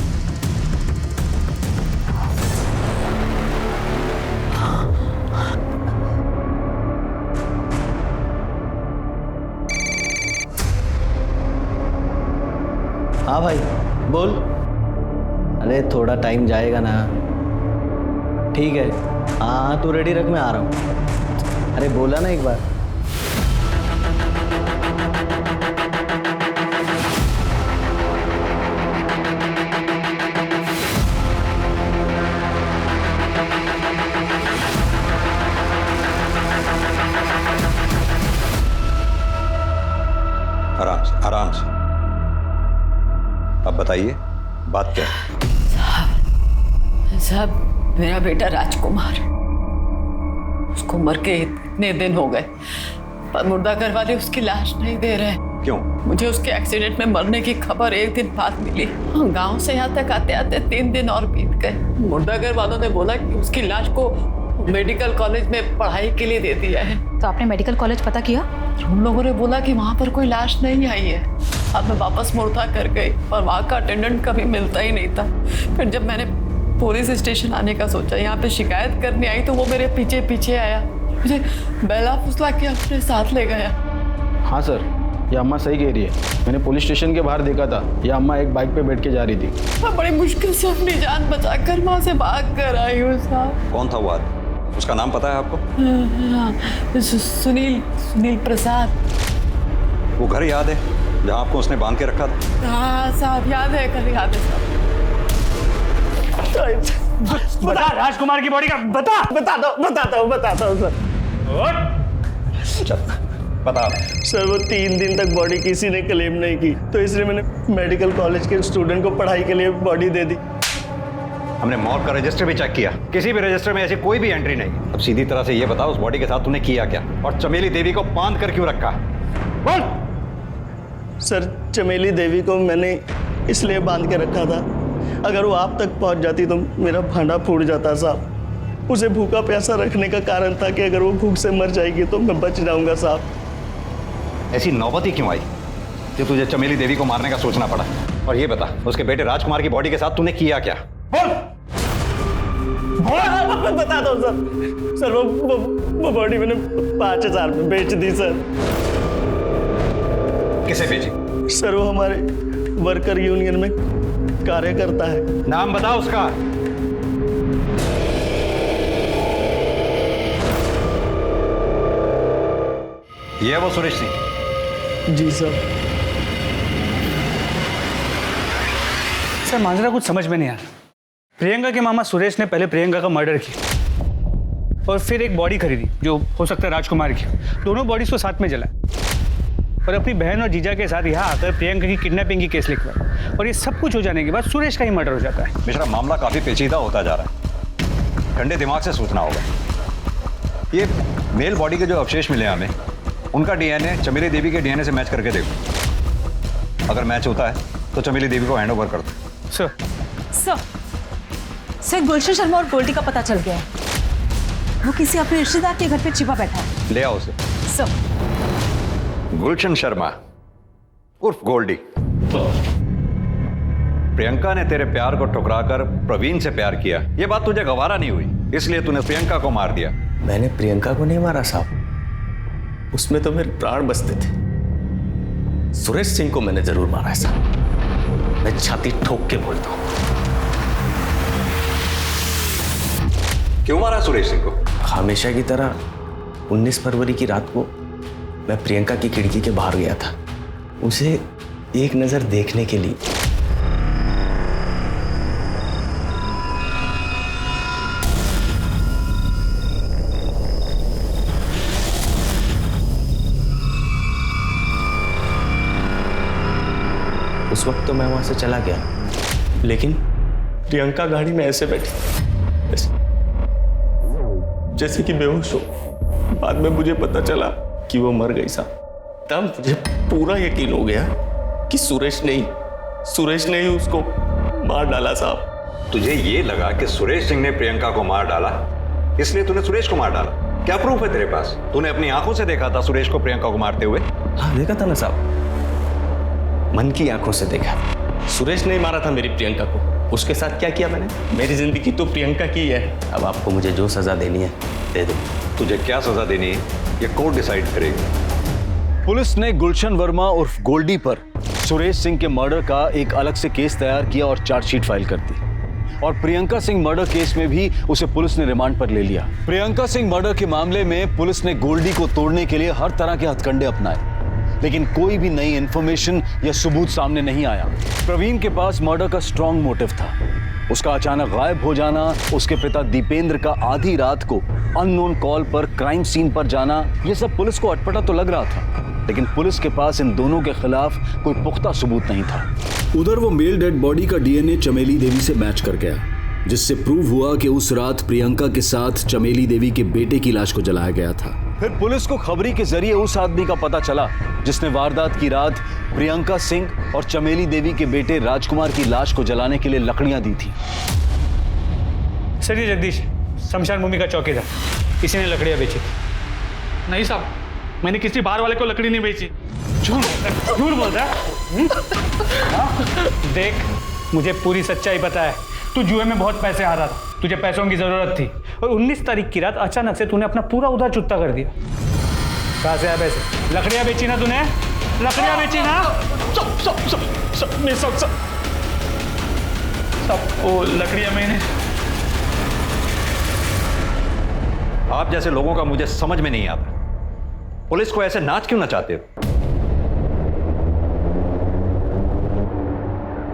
हाँ भाई बोल। अरे थोड़ा टाइम जाएगा ना। ठीक है, हाँ तू रेडी रख, मैं आ रहा हूँ। अरे बोला ना एक बार। आराम से, आराम से। अब बताइए बात क्या है? साहब, मेरा बेटा राजकुमार, उसको मर के इतने दिन हो गए, पर मुर्दाघर वाले उसकी लाश नहीं दे रहे। क्यों? मुझे उसके एक्सीडेंट में मरने की खबर एक दिन बाद मिली। गांव से यहाँ तक आते आते 3 दिन और बीत गए। मुर्दाघर वालों ने बोला कि उसकी लाश को मेडिकल कॉलेज में पढ़ाई के लिए दे दिया है। तो आपने मेडिकल कॉलेज पता किया? उन लोगों ने बोला कि वहाँ पर कोई लाश नहीं आई है। अब मैं वापस मुर्दा कर गई, पर वहाँ का अटेंडेंट कभी मिलता ही नहीं था। फिर जब मैंने पुलिस स्टेशन आने का सोचा, यहाँ पे शिकायत करने आई, तो वो मेरे पीछे पीछे आया, मुझे बेला फुसला के अपने साथ ले गया। हाँ सर, ये अम्मा सही कह रही है। मैंने पुलिस स्टेशन के बाहर देखा था, ये अम्मा एक बाइक पे बैठ के जा रही थी। मैं बड़ी मुश्किल से अपनी जान बचाकर वहाँ से भाग कर आई हूँ साहब। कौन था वो आदमी? उसका नाम पता है आपको? सुनील प्रसाद। वो घर याद है जहाँ आपको उसने बांध के रखा था? हाँ साहब, याद है, कल याद है साहब। बता राजकुमार की बॉडी का बताता हूँ सर। चल बता। सर वो 3 दिन तक बॉडी किसी ने क्लेम नहीं की, तो इसलिए मैंने मेडिकल कॉलेज के स्टूडेंट को पढ़ाई के लिए बॉडी दे दी। हमने मॉर्ग का रजिस्टर भी चेक किया, किसी भी रजिस्टर में ऐसी कोई भी एंट्री नहीं। अब सीधी तरह से ये बताओ, उस बॉडी के साथ तूने किया क्या, और चमेली देवी को बांध कर क्यों रखा? बोल। सर चमेली देवी को मैंने इसलिए बांध के रखा था, अगर वो आप तक पहुंच जाती तो मेरा भांडा फूट जाता साहब। उसे भूखा प्यासा रखने का कारण था कि अगर वो भूख से मर जाएगी तो मैं बच जाऊंगा साहब। ऐसी नौबत ही क्यों आई कि तुझे चमेली देवी को मारने का सोचना पड़ा? और ये बता, उसके बेटे राजकुमार की बॉडी के साथ तूने किया क्या? बता दो सर, वो बॉडी मैंने 5000 में बेच दी सर। किसे बेची? सर वो हमारे वर्कर यूनियन में गलत कार्य करता है। नाम बताओ उसका। ये है वो सुरेश सिंह। जी सर। सर मांजरा कुछ समझ में नहीं आ रहा। प्रियंका के मामा सुरेश ने पहले प्रियंका का मर्डर किया और फिर एक बॉडी खरीदी जो हो सकता है राजकुमार की। दोनों बॉडीज को साथ में जलाया और अपनी बहन और जीजा के साथ यहाँ आकर प्रियंका की किडनैपिंग की केस लिखवाया। और ये सब कुछ हो जाने के बाद सुरेश का ही मर्डर हो जाता है। मिश्रा, मामला काफी पेचीदा होता जा रहा है, ठंडे दिमाग से सोचना होगा। ये मेल बॉडी के जो अवशेष मिले हमें, उनका डीएनए चमेली देवी के डीएनए से मैच करके देखो। अगर मैच होता है तो चमेली देवी को हैंड ओवर कर दो। सर सर गुलशन शर्मा और गोल्डी का पता चल गया है। वो किसी अपने रिश्तेदार के घर पे छिपा बैठा है। ले आओ उसे। सर। गुलशन शर्मा उर्फ गोल्डी, प्रियंका ने तेरे प्यार को ठुकराकर प्रवीण से प्यार किया। ये बात तुझे गवारा नहीं हुई, इसलिए तूने प्रियंका को मार दिया। मैंने प्रियंका को नहीं मारा साहब, उसमें तो मेरे प्राण बसते थे। सुरेश सिंह को मैंने जरूर मारा है साहब, मैं छाती ठोक के बोलता हूं। क्यों मारा सुरेश सिंह को? हमेशा की तरह 19 फरवरी की रात को मैं प्रियंका की खिड़की के बाहर गया था, उसे एक नजर देखने के लिए। उस वक्त तो मैं वहां से चला गया, लेकिन प्रियंका गाड़ी में ऐसे बैठी जैसे कि बेहोश हो। बाद में मुझे पता चला कि वो मर गई साहब। तब मुझे पूरा यकीन हो गया कि सुरेश ने ही उसको मार डाला साहब। तुझे ये लगा कि सुरेश सिंह ने प्रियंका को मार डाला, इसलिए तूने सुरेश को मार डाला? क्या प्रूफ है तेरे पास? तूने अपनी आंखों से देखा था सुरेश को प्रियंका को मारते हुए? हाँ देखा था ना साहब, मन की आंखों से देखा। सुरेश ने मारा था मेरी प्रियंका को। उसके साथ क्या किया मैंने? मेरी जिंदगी तो प्रियंका की है। अब आपको मुझे जो सजा देनी है दे दो। तुझे क्या सजा देनी है ये कोर्ट डिसाइड करेगी। पुलिस ने गुलशन वर्मा उर्फ गोल्डी पर सुरेश सिंह के मर्डर का एक अलग से केस तैयार किया और चार्जशीट फाइल कर दी। और प्रियंका सिंह मर्डर केस में भी उसे पुलिस ने रिमांड पर ले लिया। प्रियंका सिंह मर्डर के मामले में पुलिस ने गोल्डी को तोड़ने के लिए हर तरह के हथकंडे अपनाए, लेकिन कोई भी नई इंफॉर्मेशन या सबूत सामने नहीं आया। प्रवीण के पास मर्डर का स्ट्रॉन्ग मोटिव था। उसका अचानक गायब हो जाना, उसके पिता दीपेंद्र का आधी रात को अननोन कॉल पर क्राइम सीन पर जाना, ये सब पुलिस को अटपटा तो लग रहा था, लेकिन पुलिस के पास इन दोनों के खिलाफ कोई पुख्ता सबूत नहीं था। उधर वो मेल डेड बॉडी का डीएनए चमेली देवी से मैच कर गया, जिससे प्रूव हुआ कि उस रात प्रियंका के साथ चमेली देवी के बेटे की लाश को जलाया गया था। फिर पुलिस को खबरी के जरिए उस आदमी का पता चला जिसने वारदात की रात प्रियंका सिंह और चमेली देवी के बेटे राजकुमार की लाश को जलाने के लिए लकड़ियां दी थी। सर ये जगदीश शमशान भूमि का चौकीदार, इसी ने लकड़ियां बेची थी। नहीं साहब, मैंने किसी बाहर वाले को लकड़ी नहीं बेची। झूठ बोल रहा है। देख मुझे पूरी सच्चाई पता है, तू जुए में बहुत पैसे हारा था, तुझे पैसों की जरूरत थी और 19 तारीख की रात अचानक से तूने अपना पूरा उधार चुकता कर दिया। कहां से आया पैसे? लकड़ियां बेची ना तूने? लकड़ियां बेची ना? सब वो लकड़ियां मैंने। आप जैसे लोगों का मुझे समझ में नहीं आता, पुलिस को ऐसे नाच क्यों नचाते हो?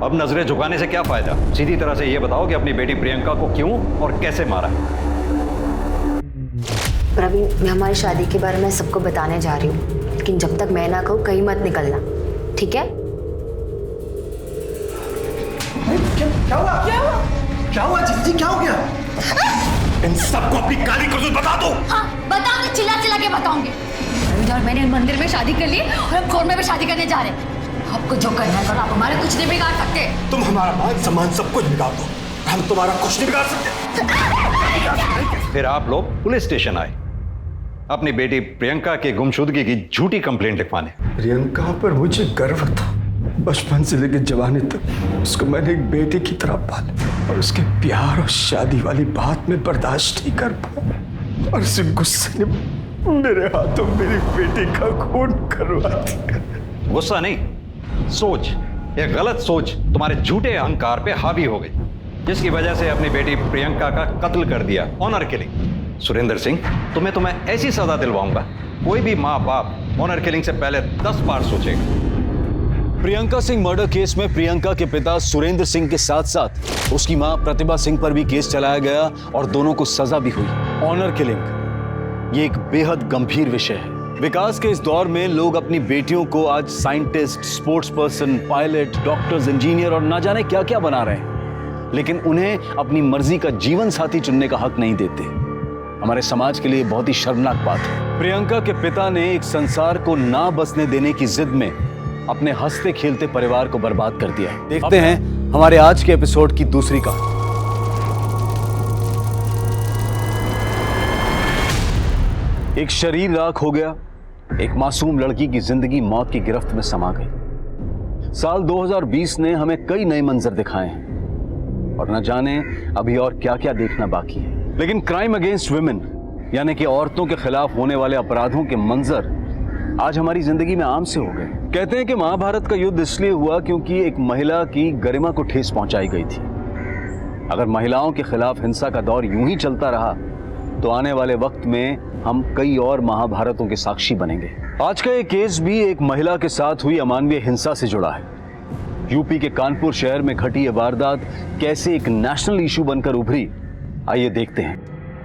अब नजरें झुकाने से क्या फायदा? सीधी तरह से ये बताओ कि अपनी बेटी प्रियंका को क्यों और कैसे मारा? प्रवीण, मैं हमारी शादी के बारे में सबको बताने जा रही हूँ, लेकिन जब तक मैं ना कहूँ कहीं मत निकलना, ठीक है? क्या हुआ जीजी, क्या हो गया? इन सबको अपनी काली करतूत बता दो। हाँ बताऊंगी, चिल्ला चिल्ला के बताऊंगी। और मैंने मंदिर में शादी कर ली और हम खोर में भी शादी करने जा रहे हैं। आपको जो करना है करो, आप हमारे कुछ नहीं बिगाड़ सकते। तुम हमारा मान सम्मान सब कुछ बिगाड़ दो, हम तुम्हारा कुछ नहीं बिगाड़ सकते। फिर आप लोग पुलिस स्टेशन आए अपनी बेटी प्रियंका की गुमशुदगी की झूठी कंप्लेंट लिखवाने। प्रियंका पर मुझे गर्व था, बचपन से लेकर जवानी तक उसको मैंने एक बेटी की तरह पाला और उसके प्यार और शादी वाली बात में बर्दाश्त नहीं कर पाया और उस गुस्से ने मेरे हाथों मेरी बेटी का खून करवा दिया। गुस्सा नहीं, सोच। यह गलत सोच तुम्हारे झूठे अहंकार पे हावी हो गई, जिसकी वजह से अपनी बेटी प्रियंका का कत्ल कर दिया, ऑनर किलिंग। सुरेंद्र सिंह, तुम्हें ऐसी सजा दिलवाऊंगा, कोई भी माँ बाप ऑनर किलिंग से पहले 10 बार सोचेगा। प्रियंका सिंह मर्डर केस में प्रियंका के पिता सुरेंद्र सिंह के साथ साथ उसकी मां प्रतिभा सिंह पर भी केस चलाया गया और दोनों को सजा भी हुई। ऑनर किलिंग ये एक बेहद गंभीर विषय है। विकास के इस दौर में लोग अपनी बेटियों को आज scientist, sports person, pilot, doctors, engineer और ना जाने क्या क्या बना रहे हैं, लेकिन उन्हें अपनी मर्जी का जीवन साथी चुनने का हक नहीं देते। हमारे समाज के लिए बहुत ही शर्मनाक बात है। प्रियंका के पिता ने एक संसार को ना बसने देने की जिद में अपने हंसते खेलते परिवार को बर्बाद कर दिया। देखते हैं हमारे आज के एपिसोड की दूसरी कहानी। एक शरीर राख हो गया, एक मासूम लड़की की जिंदगी मौत की गिरफ्त में समा गई। साल 2020 ने हमें कई नए मंजर दिखाए हैं और न जाने अभी और क्या क्या देखना बाकी है। लेकिन क्राइम अगेंस्ट वुमेन यानी कि औरतों के खिलाफ होने वाले अपराधों के मंजर आज हमारी जिंदगी में आम से हो गए। कहते हैं कि महाभारत का युद्ध इसलिए हुआ क्योंकि एक महिला की गरिमा को ठेस पहुंचाई गई थी। अगर महिलाओं के खिलाफ हिंसा का दौर यूं ही चलता रहा तो आने वाले वक्त में हम कई और महाभारतों के साक्षी बनेंगे। आज का ये केस भी एक महिला के साथ हुई अमानवीय हिंसा से जुड़ा है। यूपी के कानपुर शहर में घटी ये वारदात कैसे एक नेशनल इशू बनकर उभरी, आइए देखते हैं।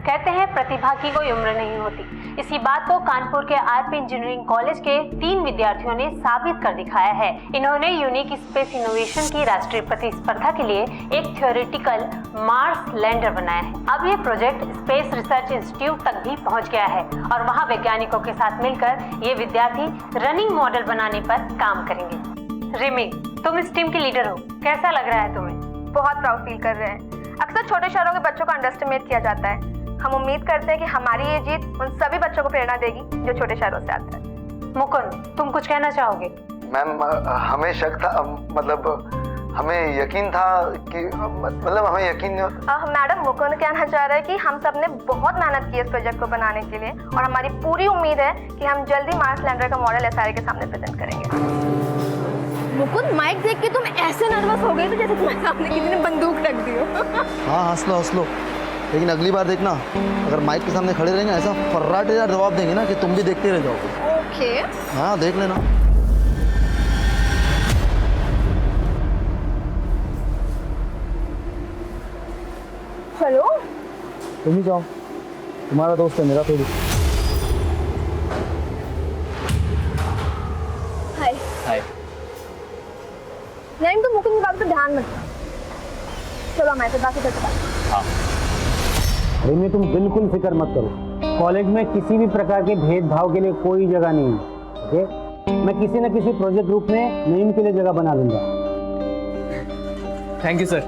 कहते हैं प्रतिभा की कोई उम्र नहीं होती। इसी बात को कानपुर के आरपी इंजीनियरिंग कॉलेज के 3 विद्यार्थियों ने साबित कर दिखाया है। इन्होंने यूनिक स्पेस इनोवेशन की राष्ट्रीय प्रतिस्पर्धा के लिए एक थ्योरेटिकल मार्स लैंडर बनाया है। अब ये प्रोजेक्ट स्पेस रिसर्च इंस्टीट्यूट तक भी पहुंच गया है और वहां वैज्ञानिकों के साथ मिलकर ये विद्यार्थी रनिंग मॉडल बनाने पर काम करेंगे। रिमी, तुम इस टीम की लीडर हो, कैसा लग रहा है तुम्हें? बहुत प्राउड फील कर रहे हैं। अक्सर छोटे शहरों के बच्चों को अंडरएस्टिमेट किया जाता है। हम उम्मीद करते हैं कि हमारी ये जीत उन सभी बच्चों को प्रेरणा देगी जो छोटे शहरों से आते हैं। मुकुंद, तुम कुछ कहना चाहोगे? मैम, हमें शक था, मतलब हमें यकीन था कि हमें यकीन मैडम, मुकुंद कहना चाह रहे हैं कि हम सब ने बहुत मेहनत की इस प्रोजेक्ट को बनाने के लिए और हमारी पूरी उम्मीद है कि हम जल्दी मार्स लैंडर का मॉडल एसआरए के सामने प्रेजेंट करेंगे। मुकुंद, माइक देख के तुम ऐसे नर्वस हो गए थे जैसे तुम्हारे सामने किसी ने बंदूक रख दी हो। हाँ, हंस लो, लेकिन अगली बार देखना, अगर माइक के सामने खड़े रहेंगे ऐसा फर्राटेदार जवाब देंगे ना कि तुम भी देखते रह जाओगे। ओके। हाँ, देख लेना। हेलो, तुम ही जाओ, तुम्हारा दोस्त है, मेरा थोड़ी। हाय। हाय। नहीं, तो मुकुंद की बात पे ध्यान मत दो। चलो हमारे साथ बाकी करते हैं। हाँ। रिमी, तुम बिल्कुल फिक्र मत करो। कॉलेज में किसी भी प्रकार के भेदभाव के लिए कोई जगह नहीं है। ओके, मैं किसी न किसी प्रोजेक्ट ग्रुप में नईम के लिए जगह बना लूंगा। Thank you sir.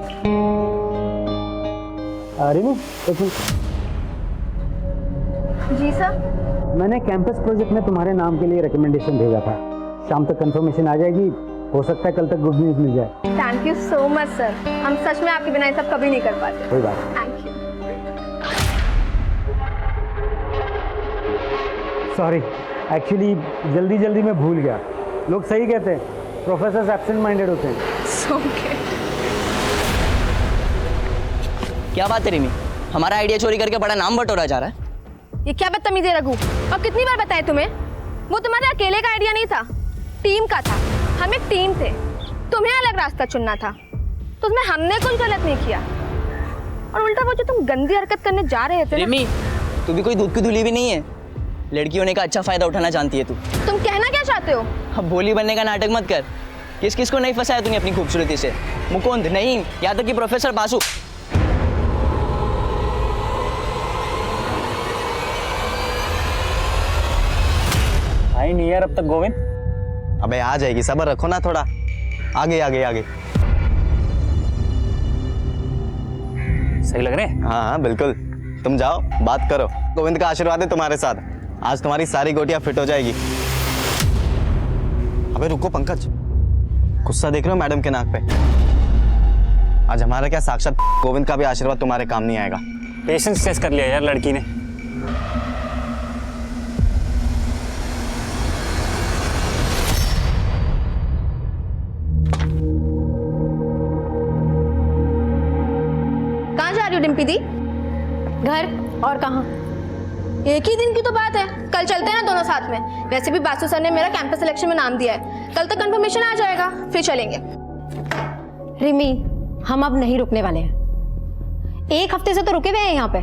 रिमी, एक मिनट। जी सर। मैंने कैंपस प्रोजेक्ट में तुम्हारे नाम के लिए रिकमेंडेशन भेजा था। शाम तक कंफर्मेशन आ जाएगी, हो सकता है कल तक गुड न्यूज मिल जाए। Thank you so much sir. हम सच में आपके बिना ये सब कभी नहीं कर पाते। कोई बात नहीं। Thank you. सॉरी, एक्चुअली जल्दी में भूल गया। लोग सही कहते हैं, प्रोफेसर एब्सेंट माइंडेड होते हैं। ओके। क्या बात है रिमी, हमारा आइडिया चोरी करके बड़ा नाम बटोरा जा रहा है। ये क्या बदतमीजी है रघु, अब कितनी बार बताए तुम्हें? वो तुम्हारे अकेले का आइडिया नहीं था, टीम का था। हम एक टीम थे, तुम्हें अलग रास्ता चुनना था, तो उसमें हमने कुछ गलत नहीं किया। और उल्टा वो जो तुम गंदी हरकत करने जा रहे थे। रिमी, तू भी कोई दूध की धुली भी नहीं है। लड़की होने का अच्छा फायदा उठाना जानती है तू। तुम कहना क्या चाहते हो? अब बोली बनने का नाटक मत कर। किस किस को नहीं फंसाया तूने अपनी खूबसूरती से? मुकुंद नहीं, यहाँ तक कि प्रोफेसर बासु। आई नहीं यार अब तक गोविंद। अबे आ जाएगी, सब्र रखो ना थोड़ा। आगे आगे आगे। सही लग रहे हैं? हाँ बिल्कुल, तुम जाओ बात करो। गोविंद का आशीर्वाद है तुम्हारे साथ, आज तुम्हारी सारी गोटियां फिट हो जाएगी। अबे रुको पंकज, गुस्सा देख रहे हो मैडम के नाक पे? आज हमारा क्या, साक्षात गोविंद का भी आशीर्वाद तुम्हारे काम नहीं आएगा। पेशेंस टेस्ट कर लिया यार लड़की ने। डिम्पी दी? घर और कहाँ? एक ही दिन की तो बात है, कल चलते हैं ना दोनों साथ में। वैसे भी बासु सर ने मेरा कैंपस सिलेक्शन में नाम दिया है, कल तक कंफर्मेशन आ जाएगा, फिर चलेंगे। रिमी, हम अब नहीं रुकने वाले हैं। एक हफ्ते से तो रुके हुए हैं यहाँ पे।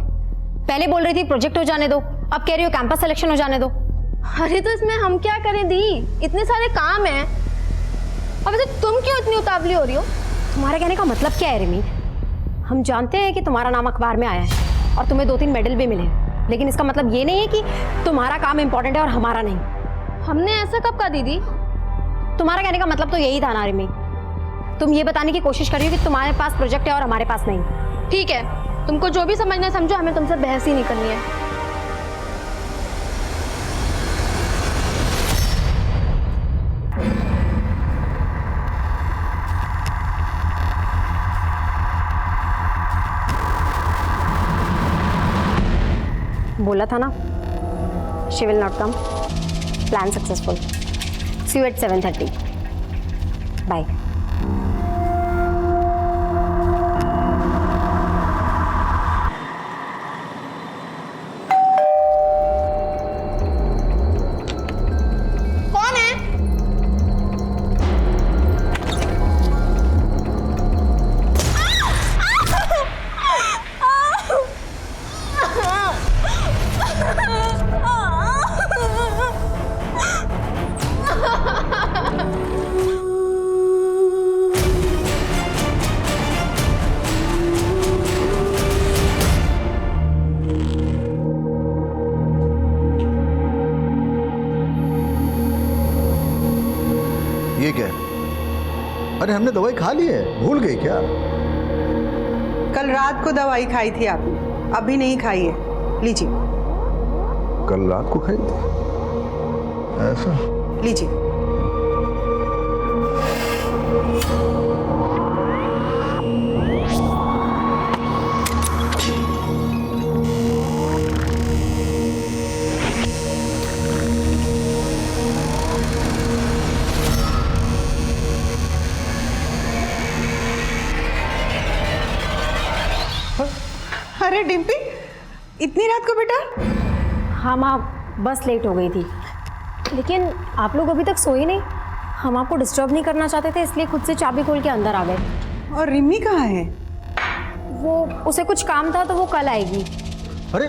पहले बोल रही थी प्रोजेक्ट हो जाने दो, अब कह रही हो कैंपस सिलेक्शन हो जाने दो। अरे तो इसमें हम क्या करें दी, इतने सारे काम हैं। अब वैसे तुम क्यों इतनी उतावली हो रही हो? तुम्हारे कहने का मतलब क्या है रिमी? हम जानते हैं कि तुम्हारा नाम अखबार में आया है और तुम्हें 2-3 मेडल भी मिले, लेकिन इसका मतलब ये नहीं है कि तुम्हारा काम इंपॉर्टेंट है और हमारा नहीं। हमने ऐसा कब कहा दीदी? तुम्हारा कहने का मतलब तो यही था ना रिमी। तुम ये बताने की कोशिश कर रही हो कि तुम्हारे पास प्रोजेक्ट है और हमारे पास नहीं। ठीक है, तुमको जो भी समझना है समझो, हमें तुमसे बहस ही नहीं करनी है। बोला था ना, she will not come. Plan successful. See you at 7:30। Bye. कौन है? ये क्या है? अरे हमने दवाई खा ली है, भूल गई क्या? कल रात को दवाई खाई थी आपने, अभी नहीं खाई है, लीजिए। कल रात को खाई थी? ऐसा? लीजिए। अरे डिम्पी, इतनी रात को बेटा? हाँ माँ, बस लेट हो गई थी, लेकिन आप लोग अभी तक सोए नहीं। हम आपको डिस्टर्ब नहीं करना चाहते थे, इसलिए खुद से चाबी खोल के अंदर आ गए। और रिमी कहाँ है? वो, उसे कुछ काम था तो वो कल आएगी। अरे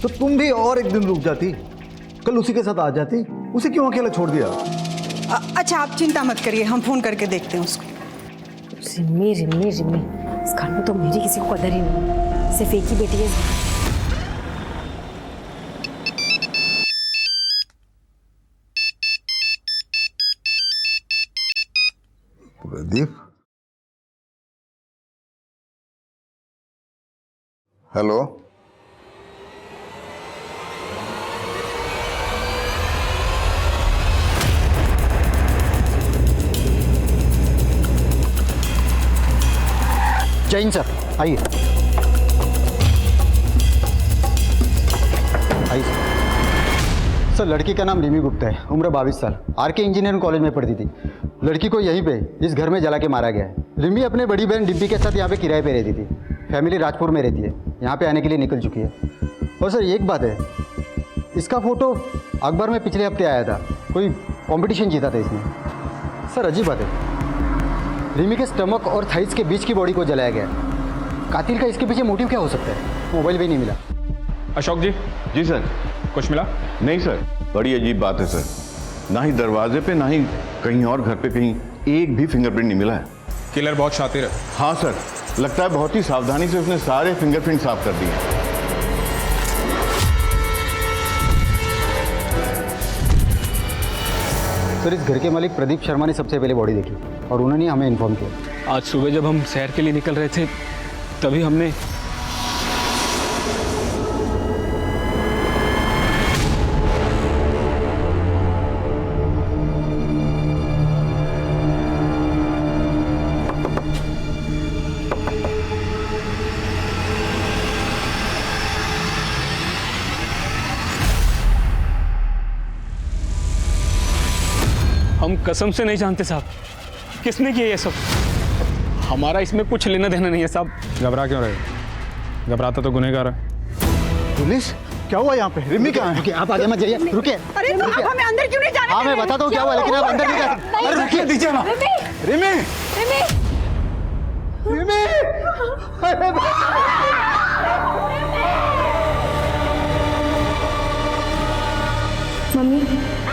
तो तुम भी और एक दिन रुक जाती, कल उसी के साथ आ जाती। उसे क्यों अकेला छोड़ दिया? अच्छा आप चिंता मत करिए, हम फोन करके देखते हैं उसको। रिमी रिमी रिमी, इस घर में तो मेरी किसी को कदर ही नहीं, सिर्फ एक ही बेटी है। प्रदीप, हेलो। जैन सर, आइए आइए सर। लड़की का नाम रिमी गुप्ता है, उम्र 22 साल, आरके इंजीनियरिंग कॉलेज में पढ़ती थी। लड़की को यहीं पे इस घर में जला के मारा गया है। रिमी अपने बड़ी बहन डिम्पी के साथ यहाँ पे किराए पे रहती थी। फैमिली राजपुर में रहती है, यहाँ पे आने के लिए निकल चुकी है। और सर एक बात है, इसका फोटो अखबार में पिछले हफ्ते आया था, कोई कॉम्पिटिशन जीता था इसने। सर अजीब बात है, रिमी के स्टमक और थाइस के बीच की बॉडी को जलाया गया। कातिल का इसके पीछे मोटिव क्या हो सकता है? मोबाइल भी नहीं मिला। अशोक जी। जी सर। कुछ मिला? नहीं सर, बड़ी अजीब बात है सर, ना ही दरवाजे पे ना ही कहीं और घर पे कहीं एक भी फिंगरप्रिंट नहीं मिला है। किलर बहुत शातिर है। हाँ सर, लगता है बहुत ही सावधानी से उसने सारे फिंगरप्रिंट साफ कर दिए। सर इस घर के मालिक प्रदीप शर्मा ने सबसे पहले बॉडी देखी और उन्होंने हमें इन्फॉर्म किया। आज सुबह जब हम सैर के लिए निकल रहे थे तभी हमने हम कसम से नहीं जानते साहब, किसने किया ये सब। हमारा इसमें कुछ लेना देना नहीं है साहब। घबरा क्यों रहे? घबराता तो गुनहगार है। पुलिस क्या हुआ यहाँ पे? रिमी कहाँ है? रुकिए, आप आगे मत जाइए, रुकिए। अरे आप हमें अंदर क्यों नहीं जाने? हाँ मैं बताता हूँ क्या हुआ, लेकिन आप अंदर नहीं जा सकते। अरे रुकिए, दीजिए ना। रिमी रिमी मम्मी,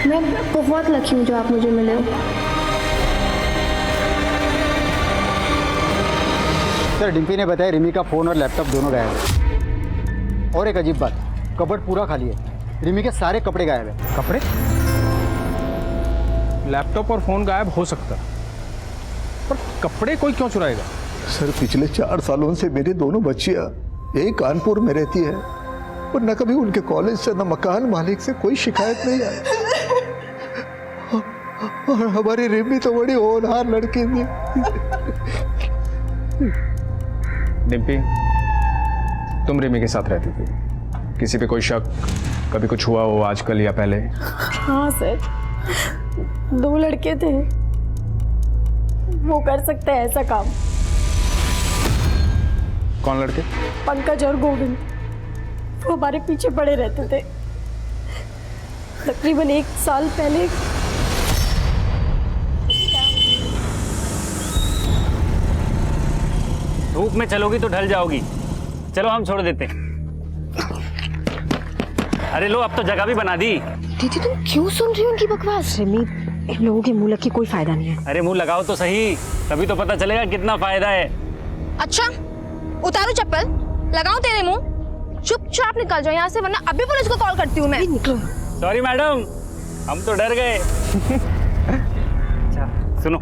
मैं बहुत लकी हूँ जो आप मुझे मिले हो। सर डिम्पी ने बताया रिमी का फ़ोन और लैपटॉप दोनों गायब है। और एक अजीब बात, कबर्ड पूरा खाली है, रिमी के सारे कपड़े गायब है। कपड़े? लैपटॉप और फोन गायब हो सकता, पर कपड़े कोई क्यों चुराएगा? सर पिछले 4 सालों से मेरी दोनों बच्चियां यही कानपुर में रहती है और न कभी उनके कॉलेज से न मकान मालिक से कोई शिकायत नहीं आई। और हमारी रिमी तो बड़ी होनहार लड़की थी। डिम्पी, तुम रिमी के साथ रहती थी, किसी पे कोई शक, कभी कुछ हुआ हो आजकल या पहले? हाँ सर, 2 लड़के थे, वो कर सकते हैं ऐसा काम। कौन लड़के? पंकज और गोविंद, वो हमारे पीछे पड़े रहते थे। तकरीबन 1 साल पहले धूप में चलोगी तो ढल जाओगी। चलो हम छोड़ देते हैं। अरे लो, अब तो जगह भी बना दी। दीदी तुम क्यों सुन रही हो उनकी बकवास? रिमी, इन लोगों के मुंह लग के कोई फायदा नहीं है। अरे मुंह लगाओ तो सही, तभी तो पता चलेगा कितना फायदा है। अच्छा, उतारू चप्पल, लगाऊं तेरे मुंह? चुपचाप निकल जाओ यहाँ से, वरना अभी पुलिस को कॉल करती हूँ मैं। निकलो। सॉरी मैडम, हम तो डर गए। अच्छा सुनो,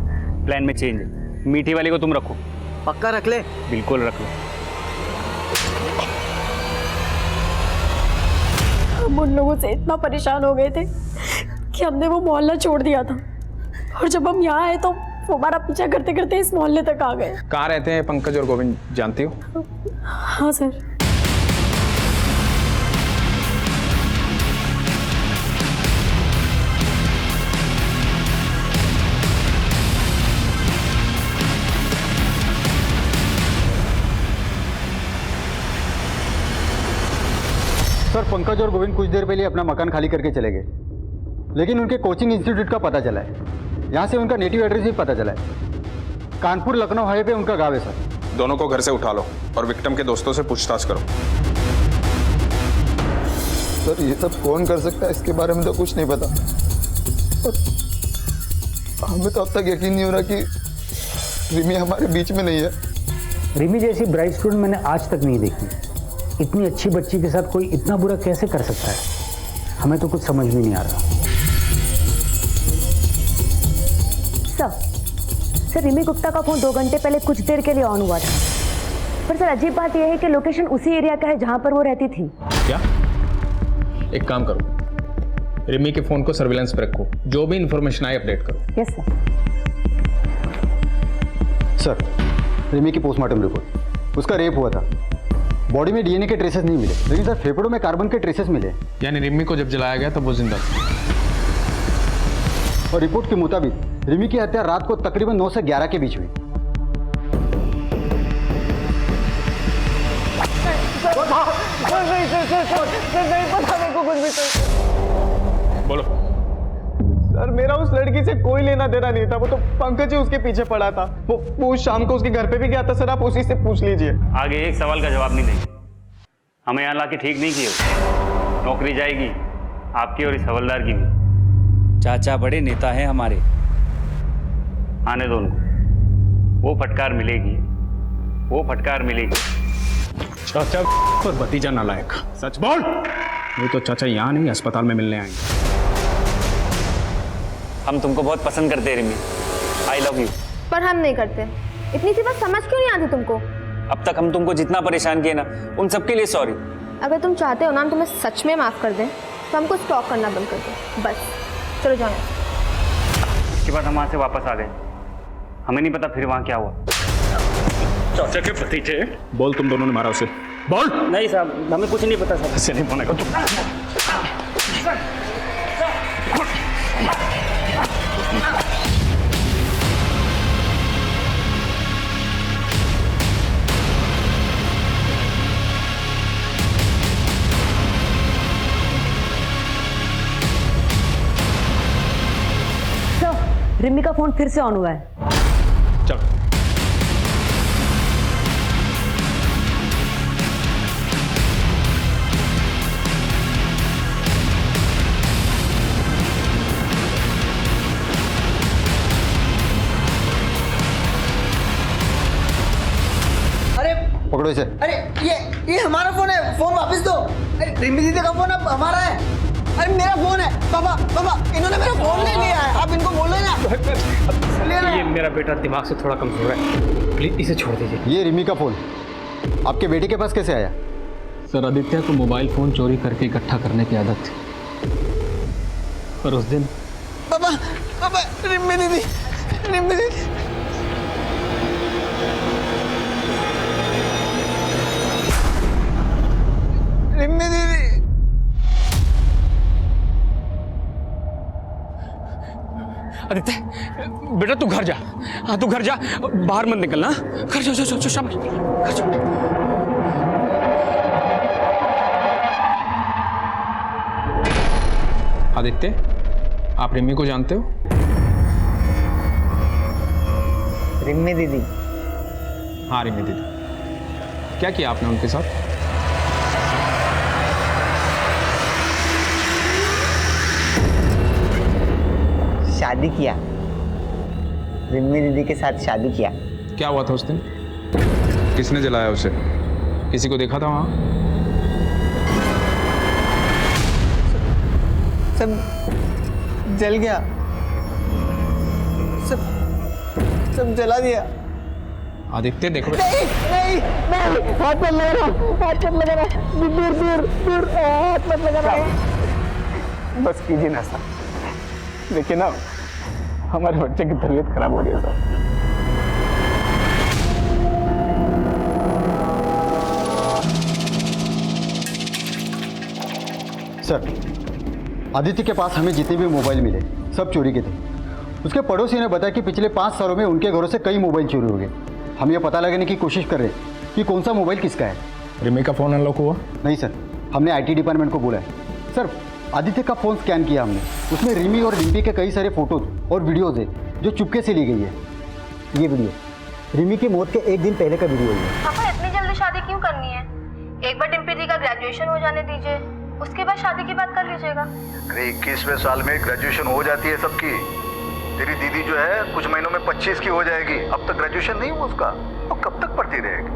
प्लान में चेंज है। मीठी वाली को तुम रखो। पक्का रख ले? बिल्कुल रख लो। हम उन लोगों से इतना परेशान हो गए थे कि हमने वो मोहल्ला छोड़ दिया था, और जब हम यहाँ आए तो वो हमारा पीछा करते करते इस मोहल्ले तक आ गए। कहाँ रहते हैं पंकज और गोविंद, जानती हो? हाँ सर। सर पंकज और गोविंद कुछ देर पहले अपना मकान खाली करके चले गए, लेकिन उनके कोचिंग इंस्टीट्यूट का पता चला है। यहाँ से उनका नेटिव एड्रेस भी पता चला है। कानपुर लखनऊ हाईवे पे उनका गाँव है सर। दोनों को घर से उठा लो और विक्टिम के दोस्तों से पूछताछ करो। सर ये सब कौन कर सकता है, इसके बारे में तो कुछ नहीं पता। और हमें तो अब तक यकीन नहीं हो रहा कि रिमी हमारे बीच में नहीं है। रिमी जैसी ब्राइट स्टूडेंट मैंने आज तक नहीं देखी। इतनी अच्छी बच्ची के साथ कोई इतना बुरा कैसे कर सकता है? हमें तो कुछ समझ में नहीं आ रहा। सर रिमी गुप्ता का फोन 2 घंटे पहले कुछ देर के लिए ऑन हुआ था, पर सर अजीब बात यह है कि लोकेशन उसी एरिया का है जहां पर वो रहती थी। क्या? एक काम करो, रिमी के फोन को सर्विलांस पर रखो, जो भी इंफॉर्मेशन आए अपडेट करो। Yes sir. सर रिमी की पोस्टमार्टम रिपोर्ट, उसका रेप हुआ था। बॉडी में डीएनए के ट्रेसेस नहीं मिले, लेकिन सर फेफड़ों में कार्बन के ट्रेसेस मिले। यानी रिमी को जब जलाया गया तब वो जिंदा था। और रिपोर्ट के मुताबिक रिमी की हत्या रात को तकरीबन 9 से 11 के बीच हुई। बोलो। सर मेरा उस लड़की से कोई लेना देना नहीं था, वो तो पंकज ही उसके पीछे पड़ा था। वो शाम को उसके घर पे भी गया था। सर आप उसी से पूछ लीजिए। आगे एक सवाल का जवाब नहीं देंगे। हमें यहाँ लाके ठीक नहीं किए। नौकरी जाएगी आपकी और इस हवलदार की भी। चाचा बड़े नेता हैं हमारे। आने दो उनको, वो फटकार मिलेगी, वो फटकार मिलेगी। चाचा और भतीजा नालायक, सच बोल। वो तो चाचा यहाँ नहीं अस्पताल में मिलने आएंगे। हम तुमको बहुत पसंद करते हैं रिमी, आई लव यू। पर हम नहीं करते। इतनी सी बात समझ क्यों नहीं आती तुमको? अब तक हम तुमको जितना परेशान किए ना, उन सबके लिए सॉरी। अगर तुम चाहते हो ना हम तुम्हें सच में माफ कर दें, तो हमको स्टॉक करना बंद कर दो बस। चलो जाओ। इसके बाद हम वहाँ से वापस आ गए। हमें नहीं पता फिर वहाँ क्या हुआ। चाचा के भतीजे। बोल तुम दोनों ने मारा उसे, बोल। नहीं साहब, हमें कुछ नहीं पता साहब। ऐसे नहीं बोलने को। रिमी का फोन फिर से ऑन हुआ है। चल। पकड़ो इसे। अरे ये हमारा फोन है, फोन वापस दो। अरे रिमी दीदी का फोन अब हमारा है। अरे मेरा फोन है। पापा पापा इन्होंने मेरा फोन ले लिया है, आप इनको बोलो ना। ये मेरा बेटा दिमाग से थोड़ा कमजोर है, प्लीज इसे छोड़ दीजिए। ये रिमी का फोन आपके बेटे के पास कैसे आया? सर आदित्य को मोबाइल फोन चोरी करके इकट्ठा करने की आदत थी, पर उस दिन पापा पापा रिमी दीदी रिमी दीदी। आदित्य बेटा तू घर जा, हाँ तू घर जा, बाहर मत निकलना। घर जा जा जा शाबाश, घर जा। आदित्य, आप रिमी को जानते हो? रिमी दीदी? हाँ रिमी दीदी। क्या किया आपने उनके साथ? शादी किया, रिमी दीदी के साथ शादी किया। क्या हुआ था उस दिन? किसने जलाया उसे? किसी को देखा था वहां? सब जल गया, सब जला दिया। आदित्य देखो। नहीं हाथ मत लगा रहा, दूर हाथ मत लगा रहा। बस कीजिए ना सर, देखिए ना हमारे बच्चे की तबीयत खराब हो रही है सर, आदित्य के पास हमें जितने भी मोबाइल मिले सब चोरी के थे। उसके पड़ोसी ने बताया कि पिछले 5 सालों में उनके घरों से कई मोबाइल चोरी हो गए। हम ये पता लगाने की कोशिश कर रहे हैं कि कौन सा मोबाइल किसका है। रिमी का फोन अनलॉक हुआ? नहीं सर, हमने आईटी डिपार्टमेंट को बोला है। सर, आदित्य का फोन स्कैन किया हमने, उसमें रिमी और डिम्पी के कई सारे फोटोज और वीडियोज है जो चुपके से ली गई है। ये वीडियो रिमी की मौत के 1 दिन पहले का वीडियो है। पापा इतनी जल्दी शादी क्यों करनी है? एक बार डिम्पी दी का ग्रेजुएशन हो जाने दीजिए, उसके बाद शादी की बात कर लीजिएगा। अरे 21वें साल में ग्रेजुएशन हो जाती है सबकी। तेरी दीदी जो है कुछ महीनों में 25 की हो जाएगी, अब तक ग्रेजुएशन नहीं हुआ उसका, और कब तक पढ़ती रहेगी?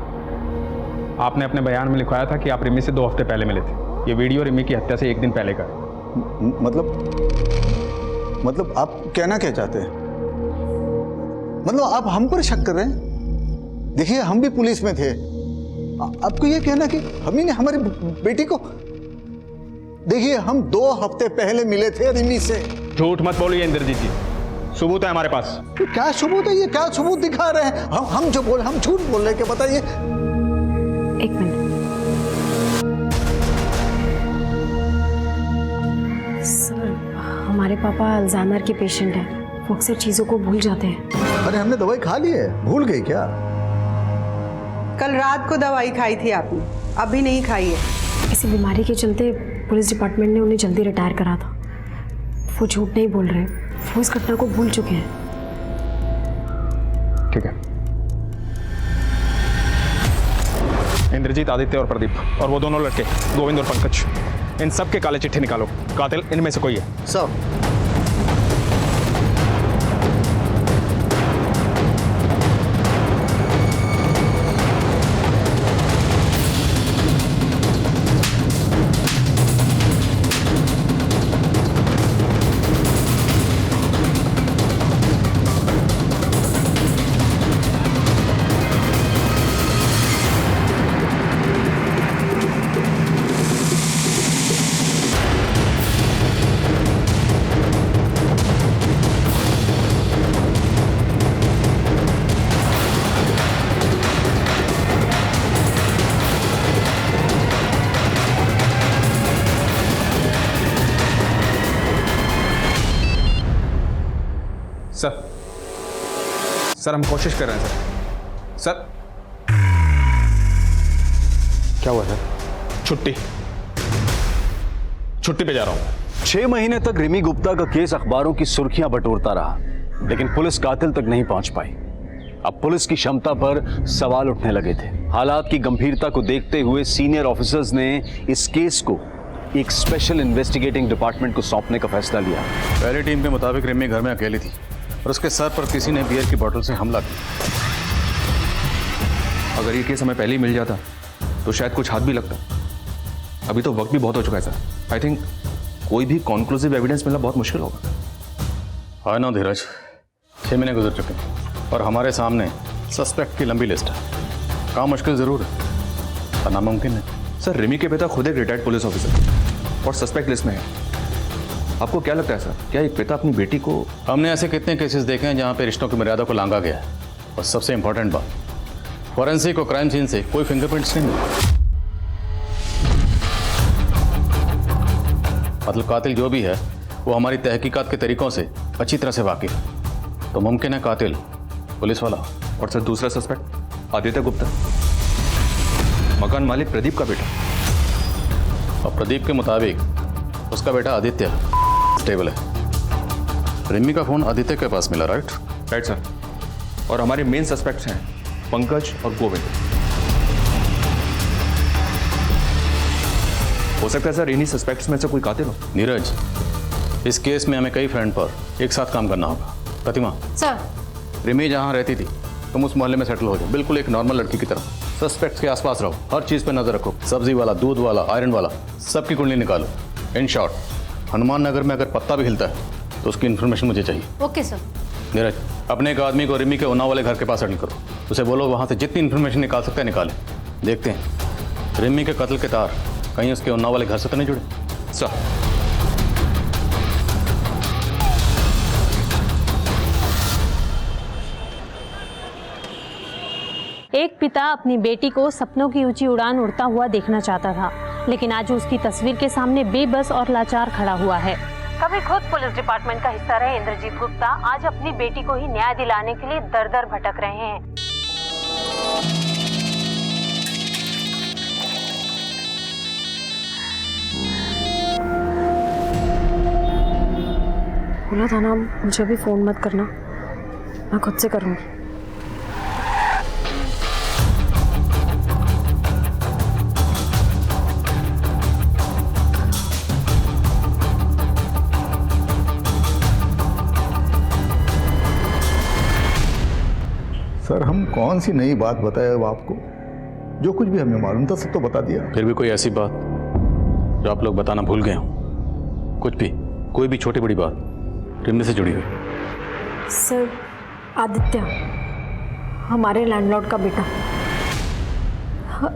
आपने अपने बयान में लिखवाया था कि आप रिमी से 2 हफ्ते पहले मिले थे। ये वीडियो रिमी की हत्या से 1 दिन पहले का है। मतलब आप कहना क्या चाहते हैं? मतलब आप हम पर शक कर रहे हैं? देखिए हम भी पुलिस में थे, आपको ये कहना कि हम ही ने हमारी बेटी को, देखिए हम 2 हफ्ते पहले मिले थे रिमी से। झूठ मत बोलिए इंद्रजीत जी, सबूत है हमारे पास। क्या सबूत है? ये क्या सबूत दिखा रहे हैं? हम जो बोल, हम झूठ बोल रहे हैं क्या? बताइए। 1 मिनट सर, हमारे पापा अल्जाइमर के पेशेंट हैं, वो अक्सर चीज़ों को भूल जाते हैं। अरे हमने दवाई खा ली है, भूल गई क्या? कल रात को दवाई खाई थी आपने, अभी नहीं खाई है। इसी बीमारी के चलते पुलिस डिपार्टमेंट ने उन्हें जल्दी रिटायर करा था। वो झूठ नहीं बोल रहे, वो इस घटना को भूल चुके हैं। ठीक है। इंद्रजीत, आदित्य और प्रदीप और वो दोनों लड़के गोविंद और पंकज, इन सब के काले चिट्ठे निकालो। कातिल इनमें से कोई है। सब सर हम कोशिश कर रहे हैं सर। क्या हुआ सर? छुट्टी पे जा रहा हूं। 6 महीने तक रिमी गुप्ता का केस अखबारों की सुर्खियां बटोरता रहा। लेकिन पुलिस कातिल तक नहीं पहुंच पाई। अब पुलिस की क्षमता पर सवाल उठने लगे थे। हालात की गंभीरता को देखते हुए सीनियर ऑफिसर्स ने इस केस को एक स्पेशल इन्वेस्टिगेटिंग डिपार्टमेंट को सौंपने का फैसला लिया। पहली टीम के मुताबिक रिमी घर में अकेली थी और उसके सर पर किसी ने बियर की बोतल से हमला किया। अगर ये केस हमें पहले ही मिल जाता तो शायद कुछ हाथ भी लगता। अभी तो वक्त भी बहुत हो चुका है सर। आई थिंक कोई भी कॉन्क्लूसिव एविडेंस मिलना बहुत मुश्किल होगा। हाँ ना धीरज, 6 महीने गुजर चुके हैं और हमारे सामने सस्पेक्ट की लंबी लिस्ट है। काम मुश्किल जरूर है पर नामुमकिन है। सर रिमी के पिता खुद एक रिटायर्ड पुलिस ऑफिसर और सस्पेक्ट लिस्ट में है। आपको क्या लगता है सर, क्या एक पिता अपनी बेटी को? हमने ऐसे कितने केसेस देखे हैं जहाँ पे रिश्तों की मर्यादा को लांघा गया है। और सबसे इंपॉर्टेंट बात, फॉरेंसिक और क्राइम सीन से कोई फिंगरप्रिंट्स नहीं मिले। मतलब कातिल जो भी है वो हमारी तहकीकात के तरीकों से अच्छी तरह से वाकिफ है। तो मुमकिन है कातिल पुलिस वाला। और सर दूसरा सस्पेक्ट आदित्य गुप्ता, मकान मालिक प्रदीप का बेटा। और प्रदीप के मुताबिक उसका बेटा आदित्य स्टेबल है। रिमी का फोन आदित्य के पास मिला, राइट? Right sir. और हमारे मेन सस्पेक्ट्स हैं पंकज और गोविंद। हो सकता है सर इन्हीं सस्पेक्ट्स में से कोई कातिल हो। नीरज, इस केस में हमें कई फ्रंट पर एक साथ काम करना होगा। प्रतिमा सर, रिमी जहाँ रहती थी तुम उस मोहल्ले में सेटल हो जाओ, बिल्कुल एक नॉर्मल लड़की की तरह। सस्पेक्ट्स के आसपास रहो, हर चीज़ पर नजर रखो। सब्जी वाला, दूध वाला, आयरन वाला, सबकी कुंडली निकालो। इन शॉर्ट, हनुमान नगर में अगर पत्ता भी हिलता है तो उसकी इन्फॉर्मेशन मुझे चाहिए। Okay sir. नीरज, अपने एक आदमी को रिमी के उन्नाव वाले घर के पास सेटल करो। उसे बोलो वहाँ से जितनी इन्फॉर्मेशन निकाल सकते हैं निकाले। देखते हैं रिमी के कत्ल के तार कहीं उसके उन्नाव वाले घर से तो नहीं जुड़े। सर एक पिता अपनी बेटी को सपनों की ऊंची उड़ान उड़ता हुआ देखना चाहता था, लेकिन आज उसकी तस्वीर के सामने बेबस और लाचार खड़ा हुआ है। कभी खुद पुलिस डिपार्टमेंट का हिस्सा रहे इंद्रजीत गुप्ता आज अपनी बेटी को ही न्याय दिलाने के लिए दर दर भटक रहे हैं। बोला था ना मुझे भी फोन मत करना, मैं खुद से करूंगी। सर हम कौन सी नई बात बताए अब आपको? जो कुछ भी हमें मालूम था सब तो बता दिया। फिर भी कोई ऐसी बात जो आप लोग बताना भूल गए हो? कुछ भी, कोई भी छोटी बड़ी बात रिमी से जुड़ी हुई? सर आदित्य हमारे लैंडलॉर्ड का बेटा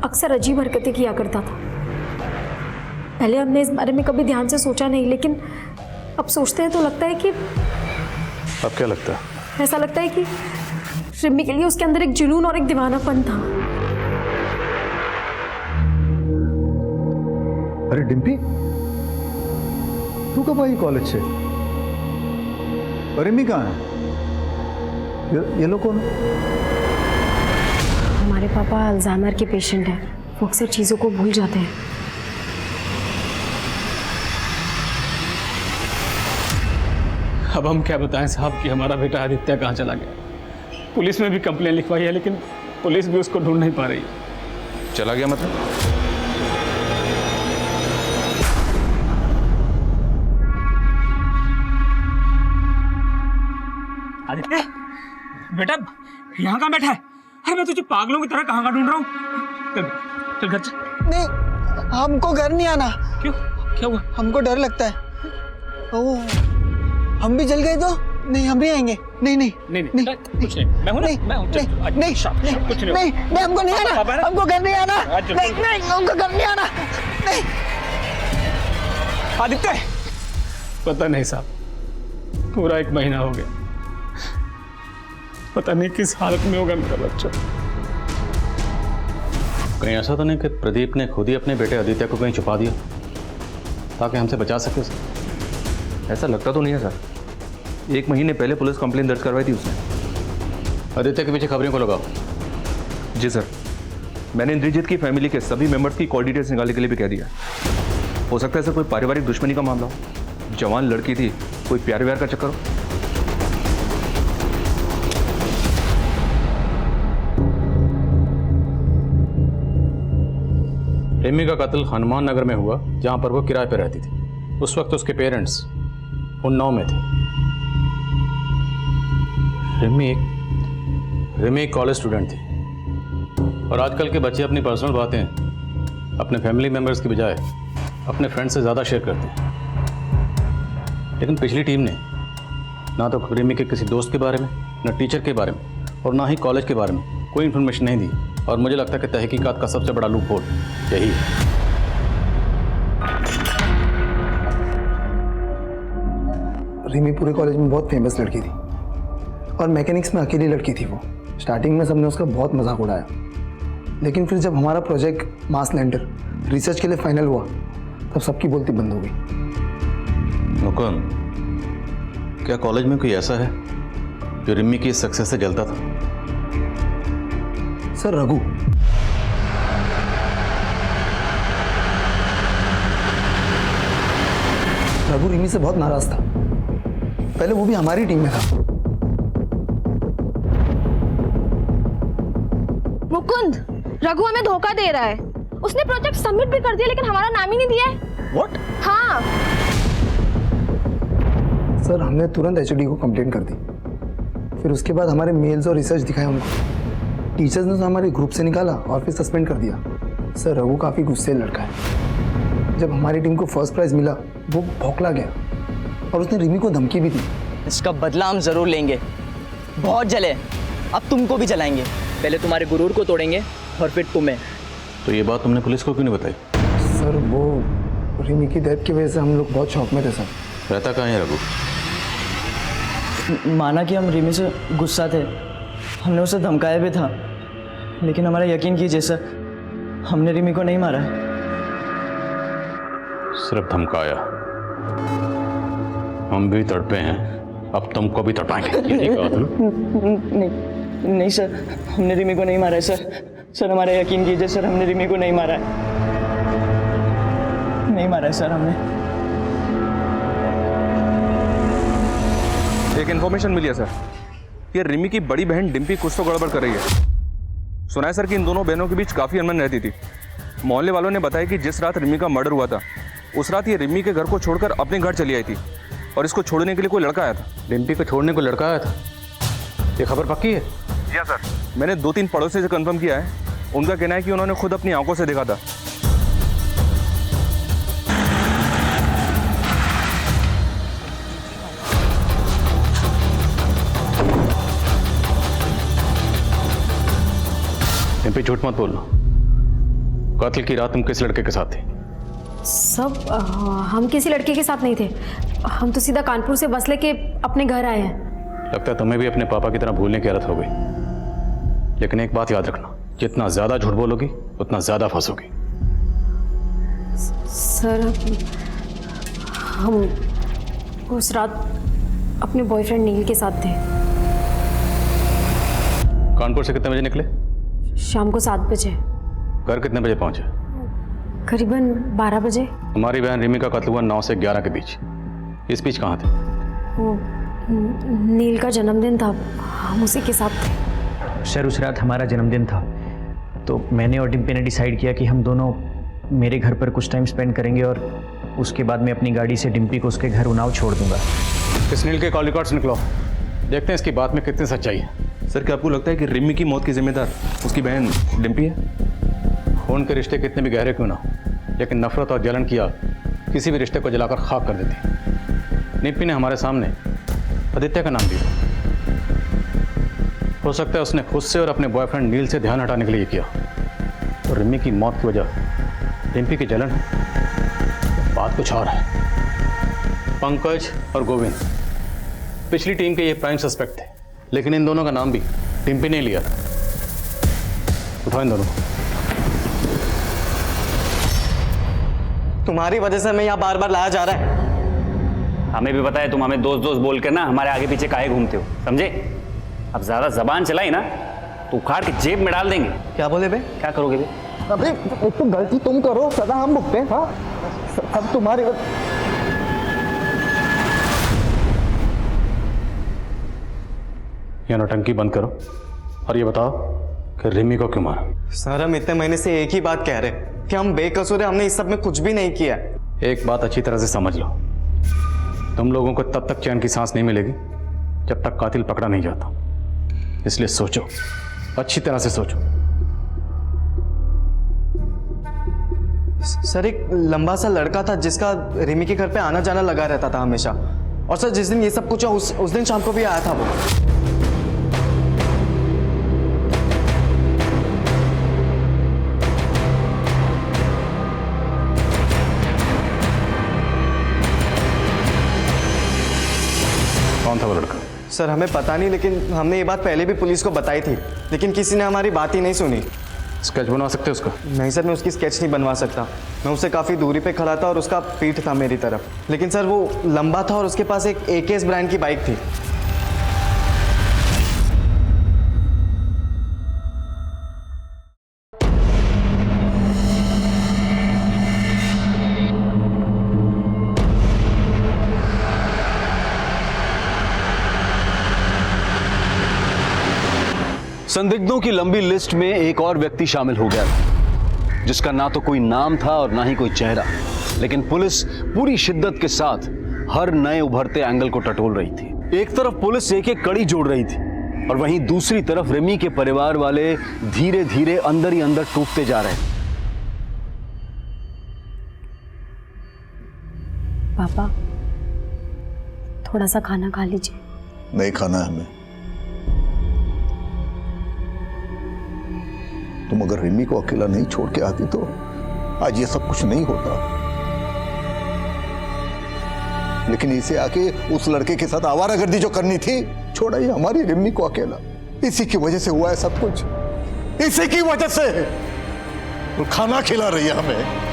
अक्सर अजीब हरकतें किया करता था। पहले हमने इस बारे में कभी ध्यान से सोचा नहीं, लेकिन अब सोचते हैं तो लगता है कि अब क्या लगता है? ऐसा लगता है कि रिमी के लिए उसके अंदर एक जुनून और एक दीवानापन था। अरे डिम्पी, तू कब आई कॉलेज से? रिमी कहाँ है? ये लोग कौन? हमारे पापा अल्जाइमर के पेशेंट हैं, वो अक्सर चीज़ों को भूल जाते हैं। अब हम क्या बताएं साहब कि हमारा बेटा आदित्य कहाँ चला गया। पुलिस में भी कंप्लेन लिखवाई है लेकिन पुलिस भी उसको ढूंढ नहीं पा रही। चला गया मतलब? आदित्य बेटा यहाँ कहाँ बैठा है? अरे मैं तुझे पागलों की तरह कहाँ ढूंढ रहा हूँ। चल चल घर चल। नहीं, हमको घर नहीं आना। क्यों, क्या हुआ? हमको डर लगता है। ओह, हम भी जल गए तो? नहीं, हम भी आएंगे। नहीं नहीं नहीं नहीं, कुछ नहीं, मैं हूं ना, मैं हूं। नहीं नहीं कुछ नहीं, नहीं, हमको नहीं आना, हमको घर नहीं आना। नहीं नहीं, हमको घर नहीं आना। नहीं आदित्य, पता नहीं साहब, पूरा 1 महीना हो गया, पता नहीं किस हालत में होगा मेरा बच्चा। कहीं ऐसा तो नहीं कि प्रदीप ने खुद ही अपने बेटे आदित्य को कहीं छुपा दिया ताकि हमसे बचा सके उसे? ऐसा लगता तो नहीं है सर। 1 महीने पहले पुलिस कंप्लेन दर्ज करवाई थी उसने। आदित्य के पीछे खबरों को लगाओ। जी सर, मैंने इंद्रजीत की फैमिली के सभी मेंबर्स की कॉल डिटेल्स निकालने के लिए भी कह दिया। हो सकता है सर कोई पारिवारिक दुश्मनी का मामला हो, जवान लड़की थी, कोई प्यार व्यार का चक्कर हो। रिमी का कत्ल हनुमान नगर में हुआ, जहाँ पर वो किराए पर रहती थी। उस वक्त उसके पेरेंट्स उन्नाव में थे। रिमी एक कॉलेज स्टूडेंट थी, और आजकल के बच्चे अपनी पर्सनल बातें अपने फैमिली मेम्बर्स की बजाय अपने फ्रेंड्स से ज़्यादा शेयर करते हैं। लेकिन पिछली टीम ने ना तो रिमी के किसी दोस्त के बारे में, ना टीचर के बारे में, और ना ही कॉलेज के बारे में कोई इन्फॉर्मेशन नहीं दी। और मुझे लगता है कि तहकीकात का सबसे बड़ा लूप होल यही है। रिमी पूरे कॉलेज में बहुत फेमस लड़की थी और मैकेनिक्स में अकेली लड़की थी वो। स्टार्टिंग में सबने उसका बहुत मजाक उड़ाया, लेकिन फिर जब हमारा प्रोजेक्ट मास लैंडर रिसर्च के लिए फाइनल हुआ तब सबकी बोलती बंद हो गई। मुकुंद, क्या कॉलेज में कोई ऐसा है जो रिमी की सक्सेस से जलता था? सर रघु। रघु रिमी से बहुत नाराज था। पहले वो भी हमारी टीम में था। मुकुंद, रघु हमें धोखा दे रहा है। उसने प्रोजेक्ट सबमिट भी कर दिया लेकिन हमारा नाम ही नहीं दिया है। What? हाँ। सर हमने तुरंत एचओडी को कंप्लेन कर दी। फिर उसके बाद हमारे मेल्स और रिसर्च दिखाए उनको। टीचर्स ने तो हमारे ग्रुप से निकाला और फिर सस्पेंड कर दिया। सर रघु काफ़ी गुस्से लड़का है। जब हमारी टीम को फर्स्ट प्राइज मिला वो भौंकला गया और उसने रिमी को धमकी भी दी। इसका बदला हम जरूर लेंगे। बहुत जले, अब तुमको भी जलाएंगे। पहले तुम्हारे गुरूर को तोड़ेंगे और फिर तुम्हें। तो ये बात तुमने पुलिस को क्यों नहीं बताई? सर वो रिमी की डेथ की वजह से हम लोग बहुत शौक में थे सर। रहता कहाँ है रघु? माना कि हम रिमी से गुस्सा थे, हमने उसे धमकाया भी था, लेकिन हमारा यकीन कीजिए सर, हमने रिमी को नहीं मारा। सिर्फ धमकाया? हम भी तड़पे हैं, अब तुमको भी तड़पाएंगे। नहीं सर, हमने रिमी को नहीं मारा है सर। सर हमारा यकीन कीजिए सर, हमने रिमी को नहीं मारा है। नहीं मारा है सर हमने। एक इन्फॉर्मेशन मिली है सर, ये रिमी की बड़ी बहन डिम्पी कुछ तो गड़बड़ कर रही है। सुना है सर कि इन दोनों बहनों के बीच काफ़ी अनबन रहती थी। मोहल्ले वालों ने बताया कि जिस रात रिमी का मर्डर हुआ था उस रात ये रिमी के घर को छोड़कर अपने घर चली आई थी और इसको छोड़ने के लिए कोई लड़का आया था। डिम्पी को छोड़ने को लड़का आया था? ये खबर पक्की है? जी हाँ सर, मैंने 2-3 पड़ोसी से कंफर्म किया है। उनका कहना है कि उन्होंने खुद अपनी आंखों से देखा था। डिम्पी झूठ मत बोलना। कत्ल की रात तुम किस लड़के के साथ थे? सब हम किसी लड़के के साथ नहीं थे। हम तो सीधा कानपुर से बस लेके अपने घर आए हैं। लगता है तुम्हें भी अपने पापा की तरह भूलने की आदत हो गई। लेकिन एक बात याद रखना, जितना ज्यादा झूठ बोलोगी उतना ज्यादा फंसोगी। सर हम उस रात अपने बॉयफ्रेंड नील के साथ थे। कानपुर से कितने बजे निकले? शाम को 7 बजे। घर कितने बजे पहुंचे? करीबन 12 बजे। हमारी बहन रिमी का कत्ल हुआ 9 से 11 के बीच। इस बीच कहाँ थे? वो नील का जन्मदिन था, हम उसी के साथ थे। सर उस रात हमारा जन्मदिन था, तो मैंने और डिम्पी ने डिसाइड किया कि हम दोनों मेरे घर पर कुछ टाइम स्पेंड करेंगे और उसके बाद मैं अपनी गाड़ी से डिम्पी को उसके घर उन्नाव छोड़ दूंगा। इस नील के कॉल रिकॉर्ड्स निकलो, देखते हैं इसकी बात में कितनी सच्चाई है। सर क्या आपको लगता है कि रिमी की मौत की जिम्मेदार उसकी बहन डिम्पी है? खून के रिश्ते कितने भी गहरे क्यों ना हो, लेकिन नफरत और जलन किया किसी भी रिश्ते को जलाकर खाक कर देती। डिम्पी ने हमारे सामने आदित्य का नाम दिया। हो सकता है उसने खुद से और अपने बॉयफ्रेंड नील से ध्यान हटाने के लिए किया। तो रिमी की मौत की वजह डिम्पी की जलन है, बात कुछ और है। पंकज और गोविंद पिछली टीम के ये प्राइम सस्पेक्ट थे, लेकिन इन दोनों का नाम भी डिम्पी ने लिया था। उठाओ इन दोनों। तुम्हारी वजह से हमें यहाँ बार बार लाया जा रहा है। हमें भी पता है तुम हमें दोस्त दोस्त बोल कर ना हमारे आगे पीछे काहे घूमते हो, समझे? अब ज्यादा जबान चलाई ना तो उखाड़ के जेब में डाल देंगे। क्या बोले बे? क्या करोगे बे? अबे एक तो गलती तुम करो, सदा हम भुगते हैं। हाँ सब तुम्हारी ये नौटंकी बंद करो और ये बताओ कि रिमी को क्यों मारा? सर हम इतने महीने से एक ही बात कह रहे कि हम बेकसूर हैं, हमने इस सब में कुछ भी नहीं किया। एक बात अच्छी तरह से समझ लो, तुम लोगों को तब तक चैन की सांस नहीं मिलेगी जब तक कातिल पकड़ा नहीं जाता। इसलिए सोचो, अच्छी तरह से सोचो। सर, एक लंबा सा लड़का था जिसका रिमी के घर पे आना जाना लगा रहता था हमेशा। और सर, जिस दिन ये सब कुछ हुआ उस दिन शाम को भी आया था वो। कौन था वो लड़का? सर, हमें पता नहीं, लेकिन हमने ये बात पहले भी पुलिस को बताई थी, लेकिन किसी ने हमारी बात ही नहीं सुनी। स्केच बनवा सकते हो उसका? नहीं सर, मैं उसकी स्केच नहीं बनवा सकता। मैं उससे काफ़ी दूरी पे खड़ा था और उसका पीठ था मेरी तरफ। लेकिन सर, वो लंबा था और उसके पास एक AKS ब्रांड की बाइक थी। संदिग्धों की लंबी लिस्ट में एक और व्यक्ति शामिल हो गया था, जिसका ना तो कोई नाम था और ना ही कोई चेहरा, लेकिन पुलिस पूरी शिद्दत के साथ हर नए उभरते एंगल को टटोल रही थी। एक तरफ पुलिस एक एक कड़ी जोड़ रही थी और वहीं दूसरी तरफ रिमी के परिवार वाले धीरे धीरे अंदर ही अंदर टूटते जा रहे थे। पापा, थोड़ा सा खाना खा लीजिए। नहीं खाना है हमें। तुम अगर रिमी को अकेला नहीं छोड़ के आती तो आज ये सब कुछ नहीं होता। लेकिन इसे आके उस लड़के के साथ आवारागर्दी जो करनी थी, छोड़ा ही हमारी रिमी को अकेला। इसी की वजह से हुआ है सब कुछ, इसी की वजह से। तो खाना खिला रही है हमें।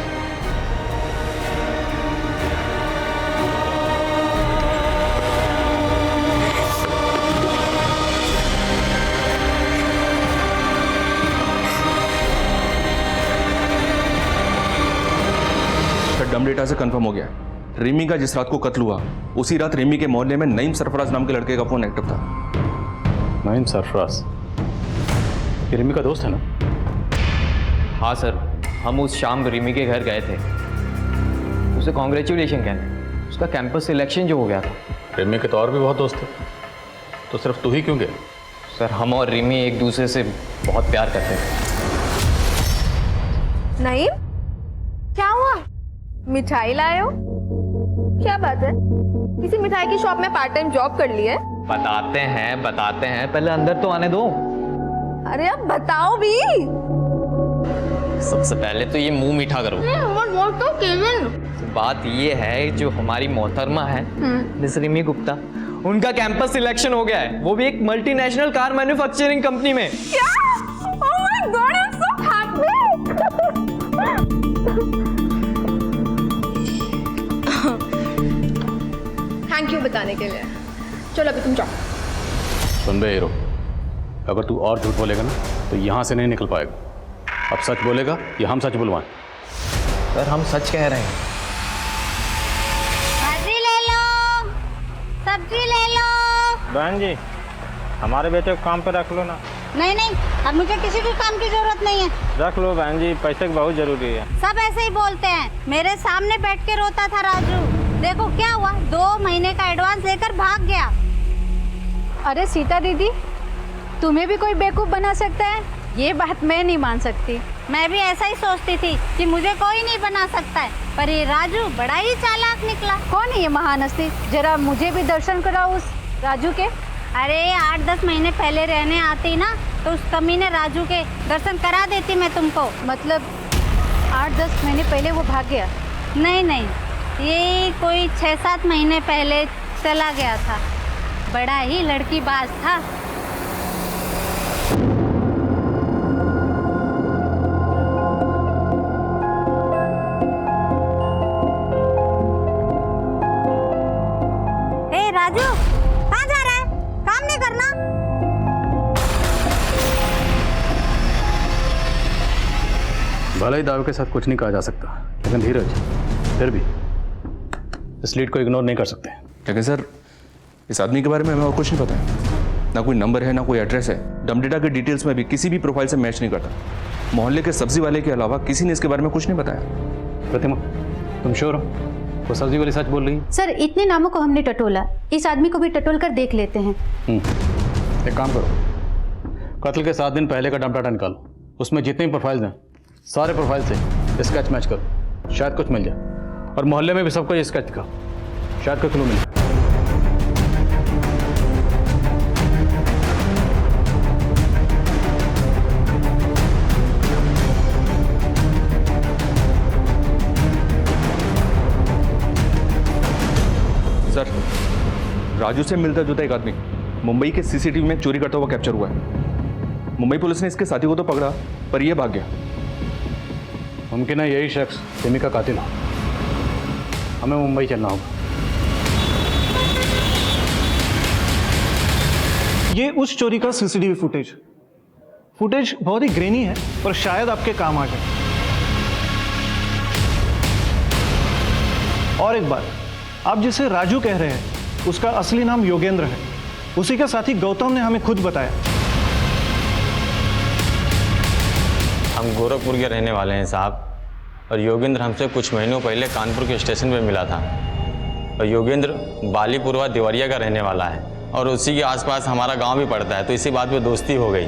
डम डेटा से कंफर्म हो गया, रिमी का जिस रात को कत्ल हुआ उसी रात रिमी के मोहल्ले में नईम सरफराज नाम के लड़के का फोन एक्टिव था। नईम सरफराज ये रिमी का दोस्त है ना? हाँ सर, हम उस शाम रिमी के घर गए थे, उसे कॉन्ग्रेचुलेशन कहने। उसका कैंपस सिलेक्शन जो हो गया था। रिमी के तो और भी बहुत दोस्त थे, तो सिर्फ तू ही क्यों गया? सर, हम और रिमी एक दूसरे से बहुत प्यार करते थे। नईम, क्या हुआ? मिठाई लाए हो? क्या बात है? किसी मिठाई की शॉप में पार्ट टाइम जॉब कर ली है? बताते हैं, पहले अंदर तो आने दो। अरे अब बताओ भी। सबसे पहले तो ये मुंह मीठा करो। बात ये है, जो हमारी मोहतरमा है मिस रिमी गुप्ता, उनका कैंपस सिलेक्शन हो गया है, वो भी एक मल्टीनेशनल कार मैन्युफैक्चरिंग कंपनी में। क्या? Oh my God, I'm so happy. Thank you बताने के लिए। चलो अभी तुम जाओ। सुन बे हीरो, अगर तू और झूठ बोलेगा ना तो यहाँ से नहीं निकल पाएगा। अब सच बोलेगा या हम सच बुलवाएं? सर, हम सच कह रहे हैं। भाजी ले लो, सब्जी ले लो। बहन जी, हमारे बेटे को काम पे रख लो ना। नहीं नहीं, अब मुझे किसी भी काम की जरूरत नहीं है। रख लो बहन जी, पैसे की बहुत जरूरी है। सब ऐसे ही बोलते हैं। मेरे सामने बैठ के रोता था राजू, देखो क्या हुआ, 2 महीने का एडवांस लेकर भाग गया। अरे सीता दीदी, तुम्हें भी कोई बेवकूफ बना सकता है? ये बात मैं नहीं मान सकती। मैं भी ऐसा ही सोचती थी कि मुझे कोई नहीं बना सकता है, पर ये राजू बड़ा ही चालाक निकला। कौन है ये महान हस्ती? जरा मुझे भी दर्शन कराओ उस राजू के। अरे 8-10 महीने पहले रहने आती ना, तो उस कमीने राजू के दर्शन करा देती मैं तुमको। मतलब 8-10 महीने पहले वो भाग गया? नहीं नहीं, ये कोई 6-7 महीने पहले चला गया था। बड़ा ही लड़कीबाज था। ए राजू, कहाँ जा रहा है? काम नहीं करना? भले ही दावे के साथ कुछ नहीं कहा जा सकता, लेकिन धीरज, फिर भी इस लीड को इग्नोर नहीं कर सकते। लेकिन सर, इस आदमी के बारे में हमें और कुछ नहीं पता है। ना कोई नंबर है, ना कोई एड्रेस है। डम डेटा के डिटेल्स में भी किसी भी प्रोफाइल से मैच नहीं करता। मोहल्ले के सब्जी वाले के अलावा किसी ने इसके बारे में कुछ नहीं बताया। प्रतिमा, तुम श्योर हो वो सब्जी वाली सच बोल रही है? सर इतने नामों को हमने टटोला, इस आदमी को भी टटोल कर देख लेते हैं। एक काम करो, कत्ल के 7 दिन पहले का डंप डाटा निकालो, उसमें जितने भी प्रोफाइल्स हैं सारे प्रोफाइल से स्केच मैच करो, शायद कुछ मिल जाए। और मोहल्ले में भी सबको ये स्केच दिखाओ, शायद कोई क्लू मिले। सर, राजू से मिलता जुलता एक आदमी मुंबई के सीसीटीवी में चोरी करता हुआ कैप्चर हुआ है। मुंबई पुलिस ने इसके साथी को तो पकड़ा, पर यह भाग गया। मुमकिन है यही शख्स रिमी का कातिल हो। हमें मुंबई चलना होगा। ये उस चोरी का सीसीटीवी फुटेज बहुत ही ग्रेनी है, पर शायद आपके काम आ जाए। और एक बात, आप जिसे राजू कह रहे हैं उसका असली नाम योगेंद्र है। उसी का साथी गौतम ने हमें खुद बताया। हम गोरखपुर के रहने वाले हैं साहब, और योगेंद्र हमसे कुछ महीनों पहले कानपुर के स्टेशन पे मिला था। और योगेंद्र बालीपुरवा देवरिया का रहने वाला है, और उसी के आसपास हमारा गांव भी पड़ता है, तो इसी बात पे दोस्ती हो गई।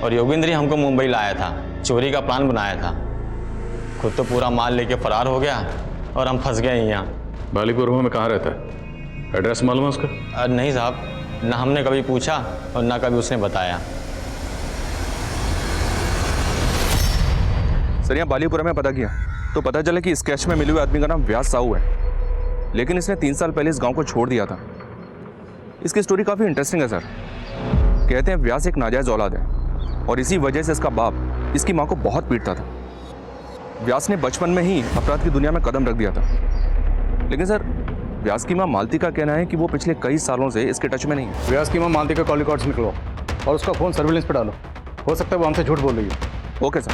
और योगेंद्र ही हमको मुंबई लाया था, चोरी का प्लान बनाया था। खुद तो पूरा माल लेके फरार हो गया और हम फंस गए यहाँ। बालीपुरवा में कहाँ रहता है? एड्रेस मालूम है उसका? नहीं साहब, ना हमने कभी पूछा और ना कभी उसने बताया। सर, यहाँ बालीपुरा में पता किया तो पता चला कि स्केच में मिले हुए आदमी का नाम व्यास साहू है, लेकिन इसने 3 साल पहले इस गांव को छोड़ दिया था। इसकी स्टोरी काफ़ी इंटरेस्टिंग है सर। कहते हैं व्यास एक नाजायज़ औलाद है, और इसी वजह से इसका बाप इसकी माँ को बहुत पीटता था। व्यास ने बचपन में ही अपराध की दुनिया में कदम रख दिया था। लेकिन सर, व्यास की माँ मालती का कहना है कि वो पिछले कई सालों से इसके टच में नहीं है। व्यास की माँ मालती का कॉल रिकॉर्ड्स निकलो और उसका फ़ोन सर्विलेंस पे डालो। हो सकता है वो हमसे झूठ बोल रही है। Okay sir.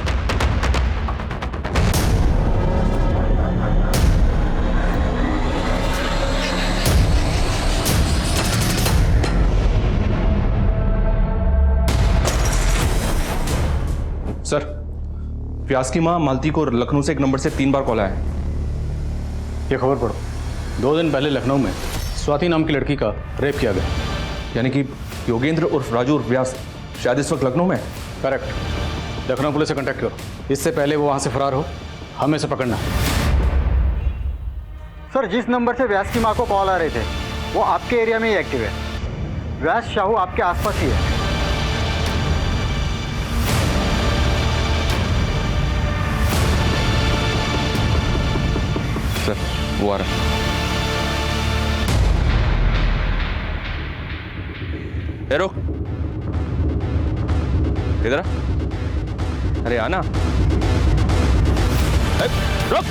सर, व्यास की माँ मालती को लखनऊ से एक नंबर से 3 बार कॉल आया है। ये खबर पढ़ो। 2 दिन पहले लखनऊ में स्वाति नाम की लड़की का रेप किया गया। यानी कि योगेंद्र उर्फ राजू उर्फ व्यास शायद इस वक्त लखनऊ में? करेक्ट। लखनऊ पुलिस से कांटेक्ट करो, इससे पहले वो वहाँ से फरार हो। हमें से पकड़ना। सर, जिस नंबर से व्यास की माँ को कॉल आ रहे थे वो आपके एरिया में ही एक्टिव है। व्यास साहू आपके आसपास ही है। सर, वो आ रहा है। रुक, इधर आ। अरे आना। रुक।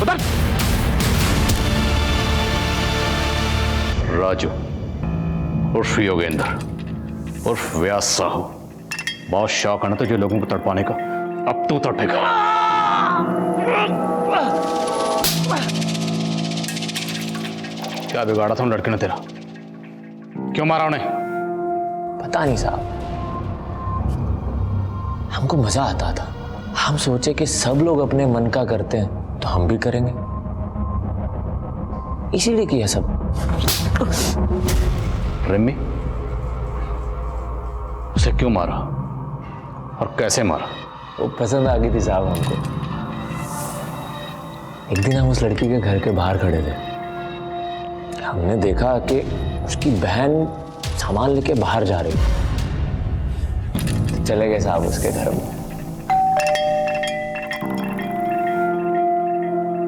उधर। राजू उर्फ योगेंद्र उर्फ व्यास साहू, बहुत शौक है ना तुझे लोगों को तड़पाने का। अब तू तड़पेगा। क्या बिगाड़ा था उन लड़के ने तेरा? क्यों मारा उन्हें? पता नहीं साहब, हमको मजा आता था। हम सोचे कि सब लोग अपने मन का करते हैं तो हम भी करेंगे, इसीलिए किया सब। रिमी, उसे क्यों मारा और कैसे मारा? वो पसंद आ गई थी साहब हमको। एक दिन हम उस लड़की के घर के बाहर खड़े थे, हमने देखा कि उसकी बहन सामान लेके बाहर जा रही। चले गए साहब उसके घर में।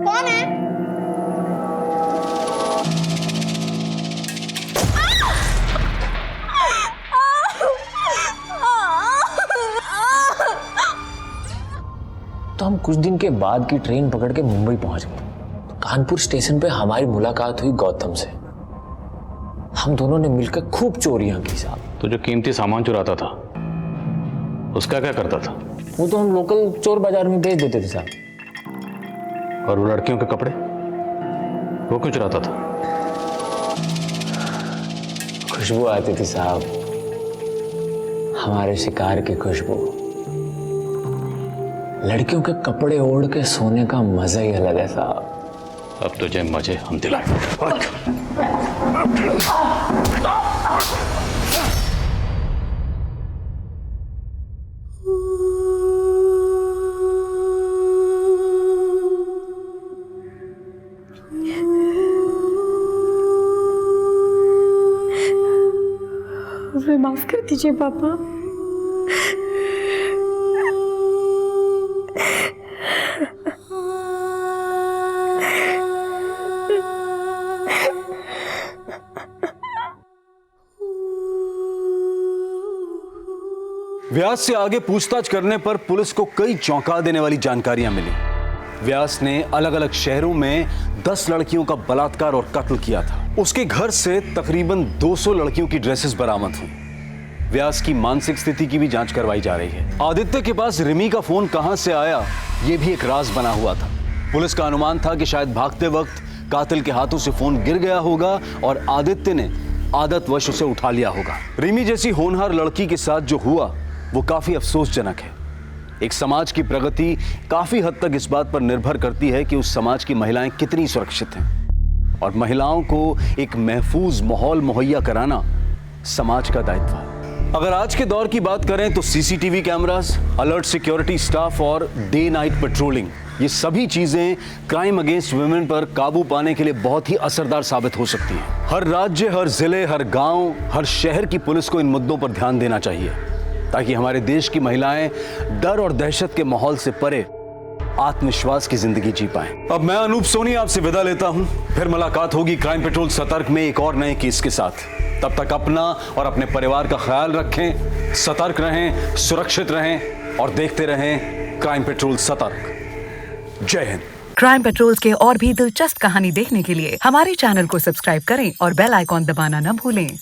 कौन है? तो हम कुछ दिन के बाद की ट्रेन पकड़ के मुंबई पहुंच गए। तो कानपुर स्टेशन पे हमारी मुलाकात हुई गौतम से। हम दोनों ने मिलकर खूब चोरियां की साहब। तो जो कीमती सामान चुराता था उसका क्या करता था? वो तो हम लोकल चोर बाजार में बेच देते थे साहब। और वो लड़कियों के कपड़े वो क्यों चुराता था? खुशबू आती थी साहब, हमारे शिकार की खुशबू। लड़कियों के कपड़े ओढ़ के सोने का मजा ही अलग है साहब। अब तुझे मजे हम दिलाएं। मुझे माफ कर दीजिए पापा। व्यास से आगे पूछताछ करने पर पुलिस को कई चौंका देने वाली जानकारियां मिली। व्यास ने अलग अलग शहरों में 10 लड़कियों का बलात्कार और कत्ल किया था। उसके घर से तकरीबन 200 लड़कियों की ड्रेसेस बरामद हुई। व्यास की मानसिक स्थिति की भी जांच करवाई जा रही है। आदित्य के पास रिमी का फोन कहां से आया, यह भी एक राज बना हुआ था। पुलिस का अनुमान था कि शायद भागते वक्त कातिल के हाथों से फोन गिर गया होगा और आदित्य ने आदतवश उसे उठा लिया होगा। रिमी जैसी होनहार लड़की के साथ जो हुआ वो काफी अफसोसजनक है। एक समाज की प्रगति काफी हद तक इस बात पर निर्भर करती है कि उस समाज की महिलाएं कितनी सुरक्षित हैं, और महिलाओं को एक महफूज माहौल मुहैया कराना समाज का दायित्व है। अगर आज के दौर की बात करें तो CCTV cameras, alert security staff और डे नाइट पेट्रोलिंग, ये सभी चीजें क्राइम अगेंस्ट वुमेन पर काबू पाने के लिए बहुत ही असरदार साबित हो सकती हैं। हर राज्य, हर जिले, हर गांव, हर शहर की पुलिस को इन मुद्दों पर ध्यान देना चाहिए, ताकि हमारे देश की महिलाएं डर और दहशत के माहौल से परे आत्मविश्वास की जिंदगी जी पाएं। अब मैं अनूप सोनी आपसे विदा लेता हूं। फिर मुलाकात होगी क्राइम पेट्रोल सतर्क में एक और नए केस के साथ। तब तक अपना और अपने परिवार का ख्याल रखें, सतर्क रहें, सुरक्षित रहें और देखते रहें क्राइम पेट्रोल सतर्क। जय हिंद। क्राइम पेट्रोल के और भी दिलचस्प कहानी देखने के लिए हमारे चैनल को सब्सक्राइब करें और बेल आइकॉन दबाना न भूलें।